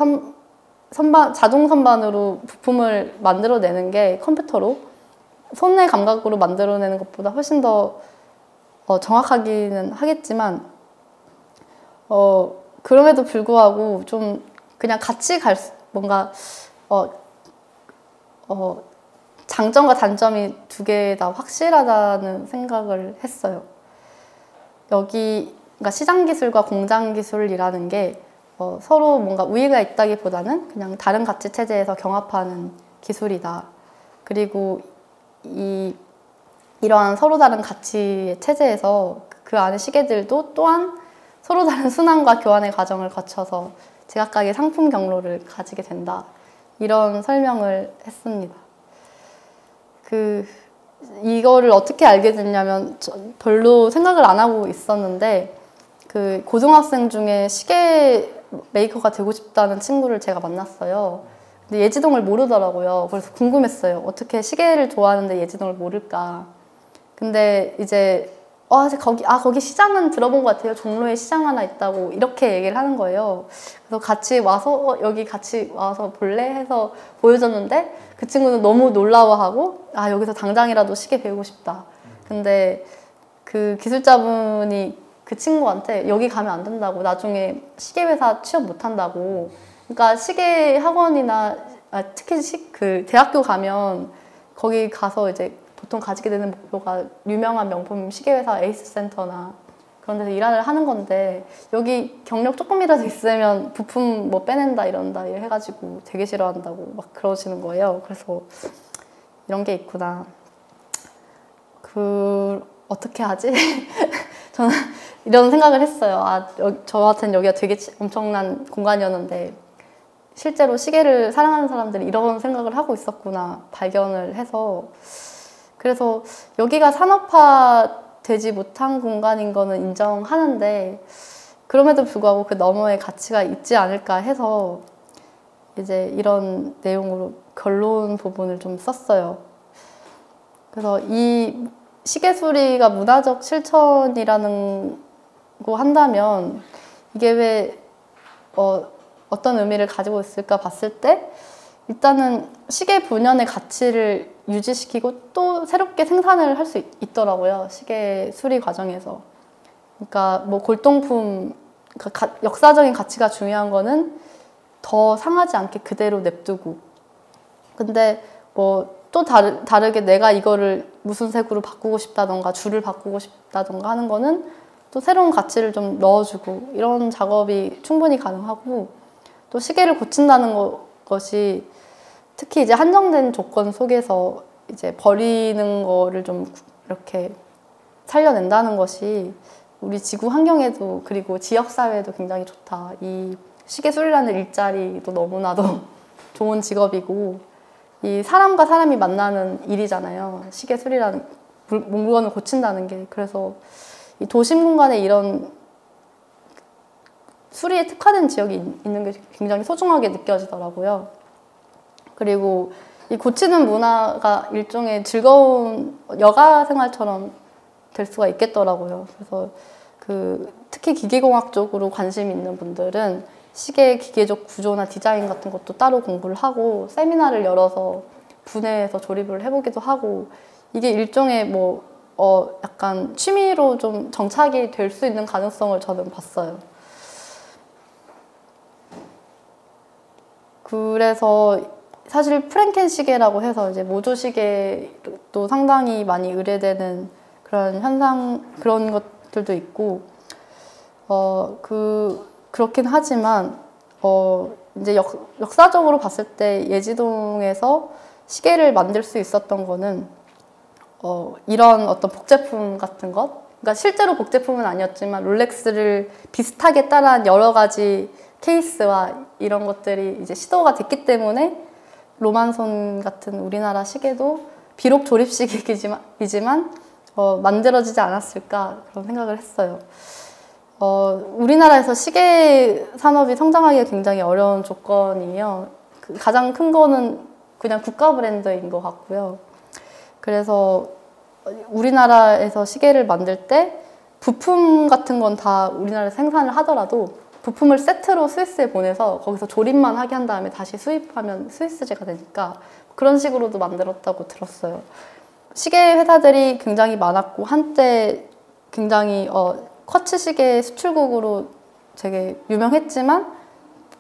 자동 선반으로 부품을 만들어내는 게 컴퓨터로 손의 감각으로 만들어내는 것보다 훨씬 더 정확하기는 하겠지만 그럼에도 불구하고 좀 그냥 같이 뭔가 장점과 단점이 두 개 다 확실하다는 생각을 했어요. 그러니까 시장 기술과 공장 기술이라는 게 서로 뭔가 우위가 있다기보다는 그냥 다른 가치 체제에서 경합하는 기술이다. 그리고 이러한 서로 다른 가치의 체제에서 그 안에 시계들도 또한 서로 다른 순환과 교환의 과정을 거쳐서 제각각의 상품 경로를 가지게 된다. 이런 설명을 했습니다. 이거를 어떻게 알게 됐냐면 별로 생각을 안 하고 있었는데 고등학생 중에 시계 메이커가 되고 싶다는 친구를 제가 만났어요. 근데 예지동을 모르더라고요. 그래서 궁금했어요. 어떻게 시계를 좋아하는데 예지동을 모를까. 근데 이제 거기 시장은 들어본 것 같아요. 종로에 시장 하나 있다고 이렇게 얘기를 하는 거예요. 그래서 같이 와서 여기 같이 와서 볼래? 해서 보여줬는데 그 친구는 너무 놀라워하고 여기서 당장이라도 시계 배우고 싶다. 근데 그 기술자분이 그 친구한테 여기 가면 안 된다고, 나중에 시계 회사 취업 못 한다고. 그러니까 시계 학원이나 특히 그 대학교 가면 거기 가서 이제 보통 가지게 되는 목표가 유명한 명품 시계회사 에이스센터나 그런 데서 일을 하는 건데 여기 경력 조금이라도 있으면 부품 뭐 빼낸다 이런다 해가지고 되게 싫어한다고 막 그러시는 거예요. 그래서 이런 게 있구나. 어떻게 하지? 저는 이런 생각을 했어요. 저한테는 여기가 되게 엄청난 공간이었는데 실제로 시계를 사랑하는 사람들이 이런 생각을 하고 있었구나 발견을 해서, 그래서 여기가 산업화되지 못한 공간인 거는 인정하는데 그럼에도 불구하고 그 너머에 가치가 있지 않을까 해서 이제 이런 내용으로 결론 부분을 좀 썼어요. 그래서 이 시계 수리가 문화적 실천이라는 거 한다면 이게 왜 어떤 의미를 가지고 있을까 봤을 때 일단은 시계 본연의 가치를 유지시키고 또 새롭게 생산을 할 수 있더라고요. 시계 수리 과정에서. 그러니까 뭐 골동품, 역사적인 가치가 중요한 거는 더 상하지 않게 그대로 냅두고, 근데 뭐 또 다르게 내가 이거를 무슨 색으로 바꾸고 싶다던가 줄을 바꾸고 싶다던가 하는 거는 또 새로운 가치를 좀 넣어주고 이런 작업이 충분히 가능하고, 또 시계를 고친다는 것이 특히 이제 한정된 조건 속에서 이제 버리는 거를 좀 이렇게 살려낸다는 것이 우리 지구 환경에도 그리고 지역 사회에도 굉장히 좋다. 이 시계 수리라는 일자리도 너무나도 좋은 직업이고 이 사람과 사람이 만나는 일이잖아요. 시계 수리라는 물건을 고친다는 게. 그래서 이 도심 공간에 이런 수리에 특화된 지역이 있는 게 굉장히 소중하게 느껴지더라고요. 그리고 이 고치는 문화가 일종의 즐거운 여가 생활처럼 될 수가 있겠더라고요. 그래서 특히 기계공학 쪽으로 관심 있는 분들은 시계 기계적 구조나 디자인 같은 것도 따로 공부를 하고 세미나를 열어서 분해해서 조립을 해보기도 하고, 이게 일종의 뭐 약간 취미로 좀 정착이 될 수 있는 가능성을 저는 봤어요. 그래서 사실 프랭켄 시계라고 해서 이제 모조 시계도 상당히 많이 의뢰되는 그런 그런 것들도 있고, 그렇긴 하지만, 이제 역사적으로 봤을 때 예지동에서 시계를 만들 수 있었던 거는, 이런 어떤 복제품 같은 것, 그러니까 실제로 복제품은 아니었지만 롤렉스를 비슷하게 따라한 여러 가지 케이스와 이런 것들이 이제 시도가 됐기 때문에 로만손 같은 우리나라 시계도 비록 조립식이지만 만들어지지 않았을까 그런 생각을 했어요. 우리나라에서 시계 산업이 성장하기가 굉장히 어려운 조건이에요. 가장 큰 거는 그냥 국가 브랜드인 것 같고요. 그래서 우리나라에서 시계를 만들 때 부품 같은 건 다 우리나라에서 생산을 하더라도 부품을 세트로 스위스에 보내서 거기서 조립만 하게 한 다음에 다시 수입하면 스위스제가 되니까 그런 식으로도 만들었다고 들었어요. 시계 회사들이 굉장히 많았고 한때 굉장히 쿼츠 시계 수출국으로 되게 유명했지만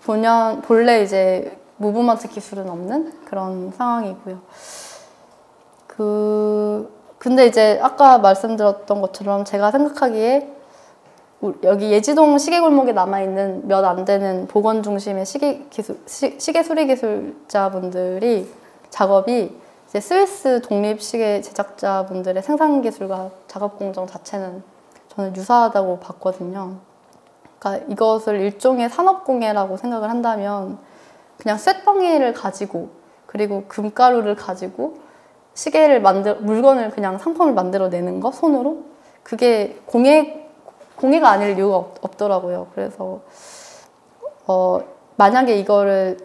본래 이제 무브먼트 기술은 없는 그런 상황이고요. 근데 이제 아까 말씀드렸던 것처럼 제가 생각하기에 여기 예지동 시계골목에 남아있는 몇 안 되는 보건 중심의 시계 수리 기술자분들이 작업이 이제 스위스 독립 시계 제작자분들의 생산 기술과 작업 공정 자체는 저는 유사하다고 봤거든요. 그러니까 이것을 일종의 산업공예라고 생각을 한다면 그냥 쇳덩이를 가지고 그리고 금가루를 가지고 물건을 그냥 상품을 만들어내는 거, 손으로? 그게 공예가 아닐 이유가 없더라고요. 그래서, 만약에 이거를,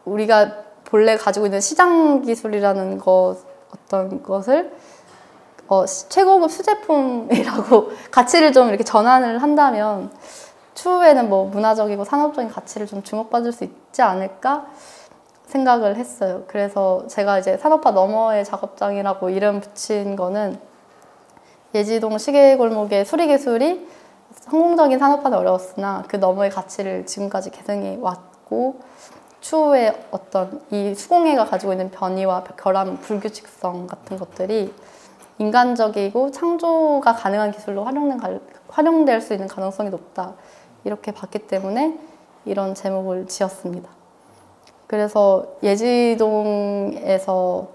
우리가 본래 가지고 있는 시장 기술이라는 어떤 것을, 최고급 수제품이라고 가치를 좀 이렇게 전환을 한다면, 추후에는 뭐 문화적이고 산업적인 가치를 좀 주목받을 수 있지 않을까 생각을 했어요. 그래서 제가 이제 산업화 너머의 작업장이라고 이름 붙인 거는 예지동 시계골목의 수리기술이 성공적인 산업화는 어려웠으나 그 너머의 가치를 지금까지 계승해 왔고 추후에 어떤 이 수공예가 가지고 있는 변이와 결함, 불규칙성 같은 것들이 인간적이고 창조가 가능한 기술로 활용될 수 있는 가능성이 높다. 이렇게 봤기 때문에 이런 제목을 지었습니다. 그래서 예지동에서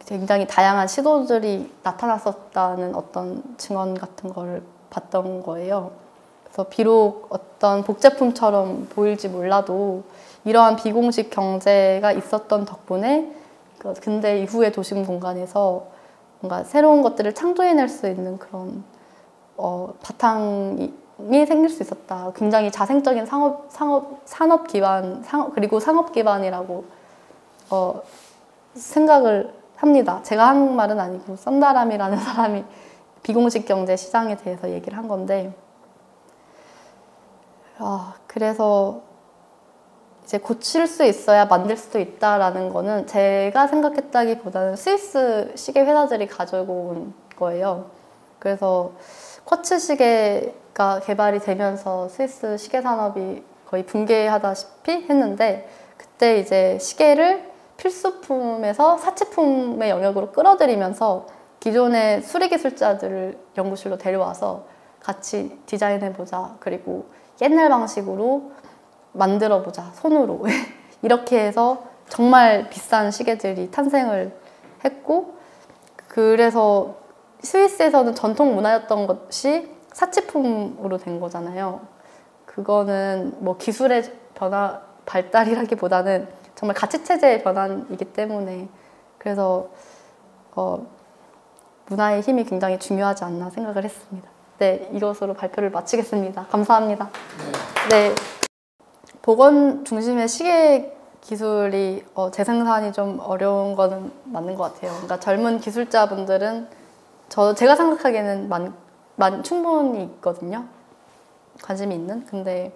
굉장히 다양한 시도들이 나타났었다는 어떤 증언 같은 거를 봤던 거예요. 그래서 비록 어떤 복제품처럼 보일지 몰라도 이러한 비공식 경제가 있었던 덕분에 근대 이후의 도심 공간에서 뭔가 새로운 것들을 창조해낼 수 있는 그런 바탕이 생길 수 있었다. 굉장히 자생적인 산업 기반, 그리고 상업 기반이라고 생각을 합니다. 제가 한 말은 아니고 썬다람이라는 사람이 비공식 경제 시장에 대해서 얘기를 한 건데, 그래서 이제 고칠 수 있어야 만들 수도 있다라는 거는 제가 생각했다기보다는 스위스 시계 회사들이 가지고 온 거예요. 그래서 쿼츠 시계가 개발이 되면서 스위스 시계 산업이 거의 붕괴하다시피 했는데, 그때 이제 시계를 필수품에서 사치품의 영역으로 끌어들이면서 기존의 수리기술자들을 연구실로 데려와서 같이 디자인해보자. 그리고 옛날 방식으로 만들어보자. 손으로. 이렇게 해서 정말 비싼 시계들이 탄생을 했고, 그래서 스위스에서는 전통 문화였던 것이 사치품으로 된 거잖아요. 그거는 뭐 기술의 발달이라기보다는 정말 가치체제의 변환이기 때문에 그래서 문화의 힘이 굉장히 중요하지 않나 생각을 했습니다. 네, 이것으로 발표를 마치겠습니다. 감사합니다. 네, 보건 중심의 시계 기술이 재생산이 좀 어려운 거는 맞는 것 같아요. 그러니까 젊은 기술자분들은 제가 생각하기에는 충분히 있거든요. 관심이 있는. 근데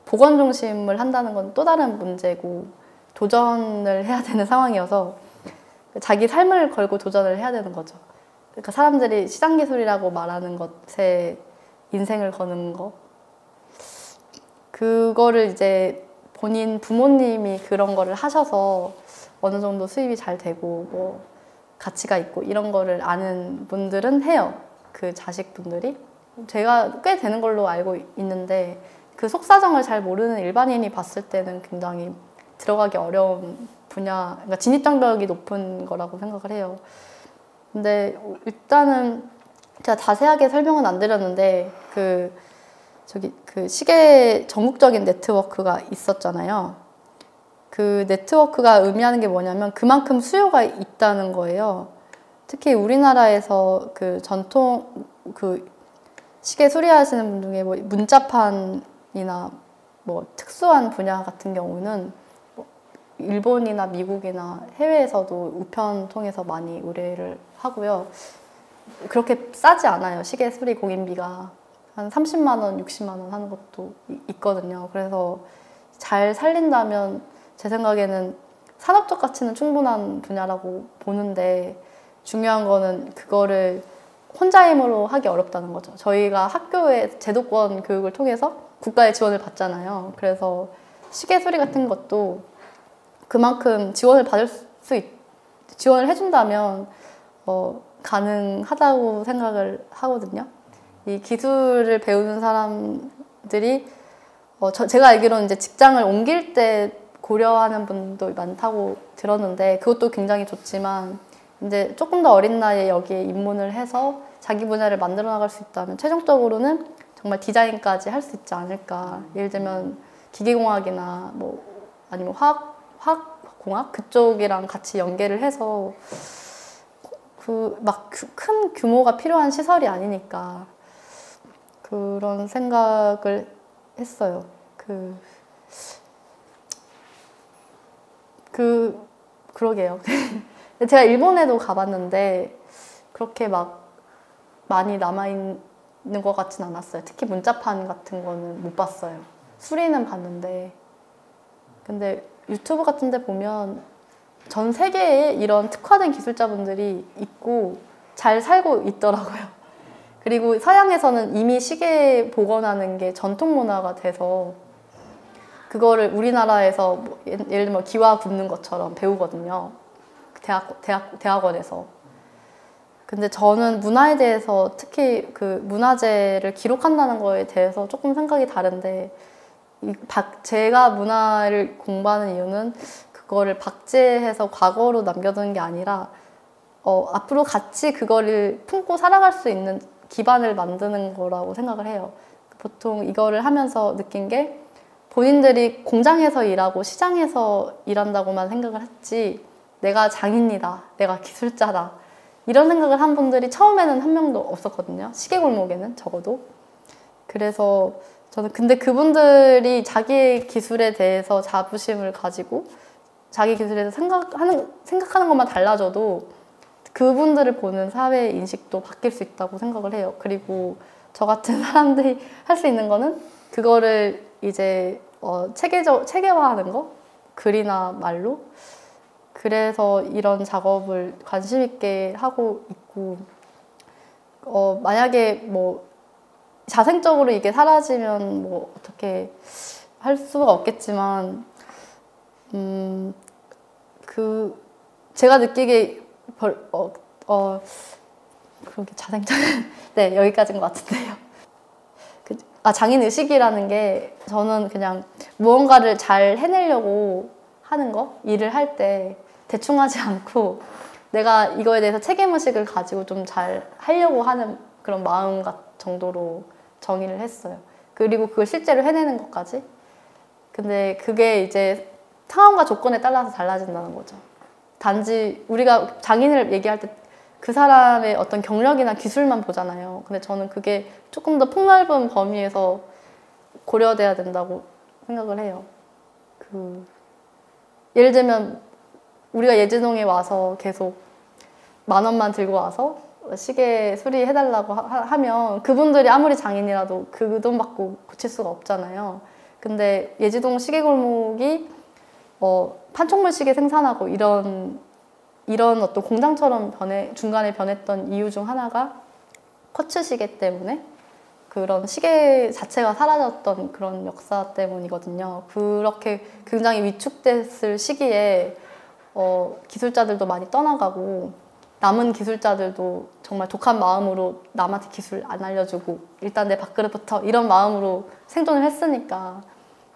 보건 중심을 한다는 건 또 다른 문제고 도전을 해야 되는 상황이어서 자기 삶을 걸고 도전을 해야 되는 거죠. 그러니까 사람들이 시장 기술이라고 말하는 것에 인생을 거는 거, 그거를 이제 본인 부모님이 그런 거를 하셔서 어느 정도 수입이 잘 되고 뭐 가치가 있고 이런 거를 아는 분들은 해요. 그 자식분들이. 제가 꽤 되는 걸로 알고 있는데 그 속사정을 잘 모르는 일반인이 봤을 때는 굉장히 들어가기 어려운 분야, 그러니까 진입장벽이 높은 거라고 생각을 해요. 근데 일단은 제가 자세하게 설명은 안 드렸는데 그 시계 전국적인 네트워크가 있었잖아요. 그 네트워크가 의미하는 게 뭐냐면 그만큼 수요가 있다는 거예요. 특히 우리나라에서 그 전통 그 시계 수리하시는 분 중에 뭐 문자판이나 뭐 특수한 분야 같은 경우는 뭐 일본이나 미국이나 해외에서도 우편 통해서 많이 의뢰를 하고요. 그렇게 싸지 않아요. 시계 수리 공인비가 한 30만 원, 60만 원 하는 것도 있거든요. 그래서 잘 살린다면 제 생각에는 산업적 가치는 충분한 분야라고 보는데 중요한 거는 그거를 혼자 힘으로 하기 어렵다는 거죠. 저희가 학교의 제도권 교육을 통해서 국가의 지원을 받잖아요. 그래서 시계 수리 같은 것도 그만큼 지원을 해준다면 가능하다고 생각을 하거든요. 이 기술을 배우는 사람들이 제가 알기로는 이제 직장을 옮길 때 고려하는 분도 많다고 들었는데 그것도 굉장히 좋지만 이제 조금 더 어린 나이에 여기에 입문을 해서 자기 분야를 만들어 나갈 수 있다면 최종적으로는 정말 디자인까지 할 수 있지 않을까. 예를 들면 기계공학이나 뭐 아니면 화학공학 그쪽이랑 같이 연계를 해서 그 막 큰 규모가 필요한 시설이 아니니까 그런 생각을 했어요. 그러게요. 제가 일본에도 가봤는데 그렇게 막 많이 남아있는 것 같진 않았어요. 특히 문자판 같은 거는 못 봤어요. 수리는 봤는데. 근데 유튜브 같은 데 보면 전 세계에 이런 특화된 기술자분들이 있고 잘 살고 있더라고요. 그리고 서양에서는 이미 시계 복원하는 게 전통 문화가 돼서 그거를 우리나라에서 뭐 예를 들면 기와 굽는 것처럼 배우거든요. 대학원에서. 근데 저는 문화에 대해서 특히 그 문화재를 기록한다는 거에 대해서 조금 생각이 다른데 제가 문화를 공부하는 이유는 그거를 박제해서 과거로 남겨두는 게 아니라 앞으로 같이 그거를 품고 살아갈 수 있는 기반을 만드는 거라고 생각을 해요. 보통 이거를 하면서 느낀 게 본인들이 공장에서 일하고 시장에서 일한다고만 생각을 했지 내가 장인이다, 내가 기술자다 이런 생각을 한 분들이 처음에는 한 명도 없었거든요. 시계골목에는 적어도. 그래서 저는 근데 그분들이 자기의 기술에 대해서 자부심을 가지고 자기 기술에 대해서 생각하는 것만 달라져도 그분들을 보는 사회 인식도 바뀔 수 있다고 생각을 해요. 그리고 저 같은 사람들이 할 수 있는 거는 그거를 이제 체계화하는 거? 글이나 말로? 그래서 이런 작업을 관심 있게 하고 있고 만약에 뭐 자생적으로 이게 사라지면 뭐 어떻게 할 수가 없겠지만 제가 느끼기에 그렇게 자생적 네 여기까지인 것 같은데요. 장인의식이라는 게 저는 그냥 무언가를 잘 해내려고 하는 거, 일을 할 때 대충 하지 않고 내가 이거에 대해서 책임의식을 가지고 좀 잘 하려고 하는 그런 마음 정도로 정의를 했어요. 그리고 그걸 실제로 해내는 것까지. 근데 그게 이제 상황과 조건에 따라서 달라진다는 거죠. 단지 우리가 장인을 얘기할 때 그 사람의 어떤 경력이나 기술만 보잖아요. 근데 저는 그게 조금 더 폭넓은 범위에서 고려돼야 된다고 생각을 해요. 예를 들면 우리가 예지동에 와서 계속 10,000원만 들고 와서 시계 수리해달라고 하면 그분들이 아무리 장인이라도 그 돈 받고 고칠 수가 없잖아요. 근데 예지동 시계골목이 판촉물 시계 생산하고 이런 이런 어떤 공장처럼 중간에 변했던 이유 중 하나가 쿼츠 시계 때문에 그런 시계 자체가 사라졌던 그런 역사 때문이거든요. 그렇게 굉장히 위축됐을 시기에 기술자들도 많이 떠나가고 남은 기술자들도 정말 독한 마음으로 남한테 기술 안 알려주고 일단 내 밥그릇부터 이런 마음으로 생존을 했으니까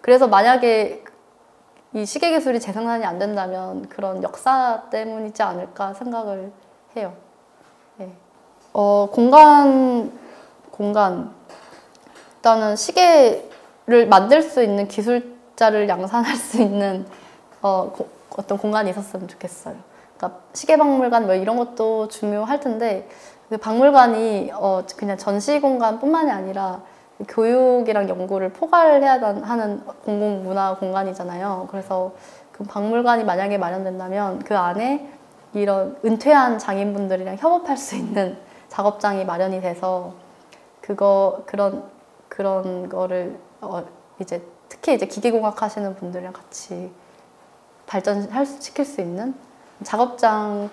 그래서 만약에 이 시계 기술이 재생산이 안 된다면 그런 역사 때문이지 않을까 생각을 해요. 네. 공간 일단은 시계를 만들 수 있는 기술자를 양산할 수 있는 어떤 공간이 있었으면 좋겠어요. 그러니까 시계박물관 뭐 이런 것도 중요할 텐데 그 박물관이 그냥 전시 공간뿐만이 아니라 교육이랑 연구를 포괄해야 하는 공공문화 공간이잖아요. 그래서 그 박물관이 만약에 마련된다면 그 안에 이런 은퇴한 장인분들이랑 협업할 수 있는 작업장이 마련이 돼서 그런 거를 이제 특히 이제 기계공학 하시는 분들이랑 같이 시킬 수 있는 작업장이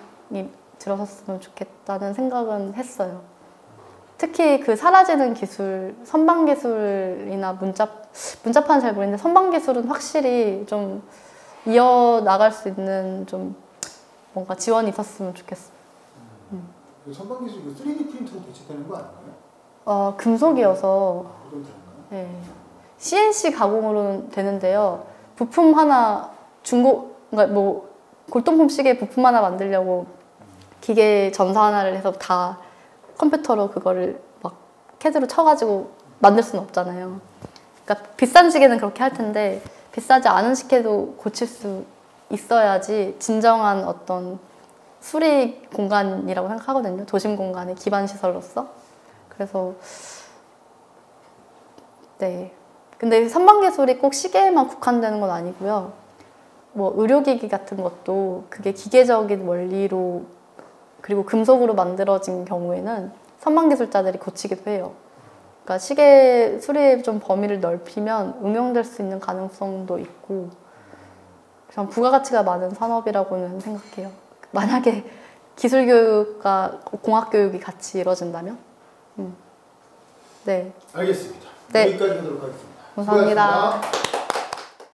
들어섰으면 좋겠다는 생각은 했어요. 특히 그 사라지는 기술, 선방 기술이나 문자판은 잘 모르겠는데 선방 기술은 확실히 좀 이어나갈 수 있는 좀 뭔가 지원이 있었으면 좋겠어요. 선방 기술 3D 프린터로 대체되는 거 아닌가요? 금속이어서 네. CNC 가공으로는 되는데요. 부품 하나 그러니까 뭐 골동품 시계 부품 하나 만들려고 기계 전사 하나를 해서 다 컴퓨터로 그거를 막 CAD로 쳐가지고 만들 수는 없잖아요. 그러니까 비싼 시계는 그렇게 할 텐데 비싸지 않은 시계도 고칠 수 있어야지 진정한 어떤 수리 공간이라고 생각하거든요. 도심 공간의 기반 시설로서. 그래서 네. 근데 선방 기술이 꼭 시계에만 국한되는 건 아니고요. 뭐 의료기기 같은 것도 그게 기계적인 원리로 그리고 금속으로 만들어진 경우에는 선방 기술자들이 고치기도 해요. 그러니까 시계 수리의 좀 범위를 넓히면 응용될 수 있는 가능성도 있고 전 부가가치가 많은 산업이라고는 생각해요. 만약에 기술교육과 공학교육이 같이 이루어진다면 네. 알겠습니다. 네. 여기까지 하도록 하겠습니다. 감사합니다. 수고하셨습니다.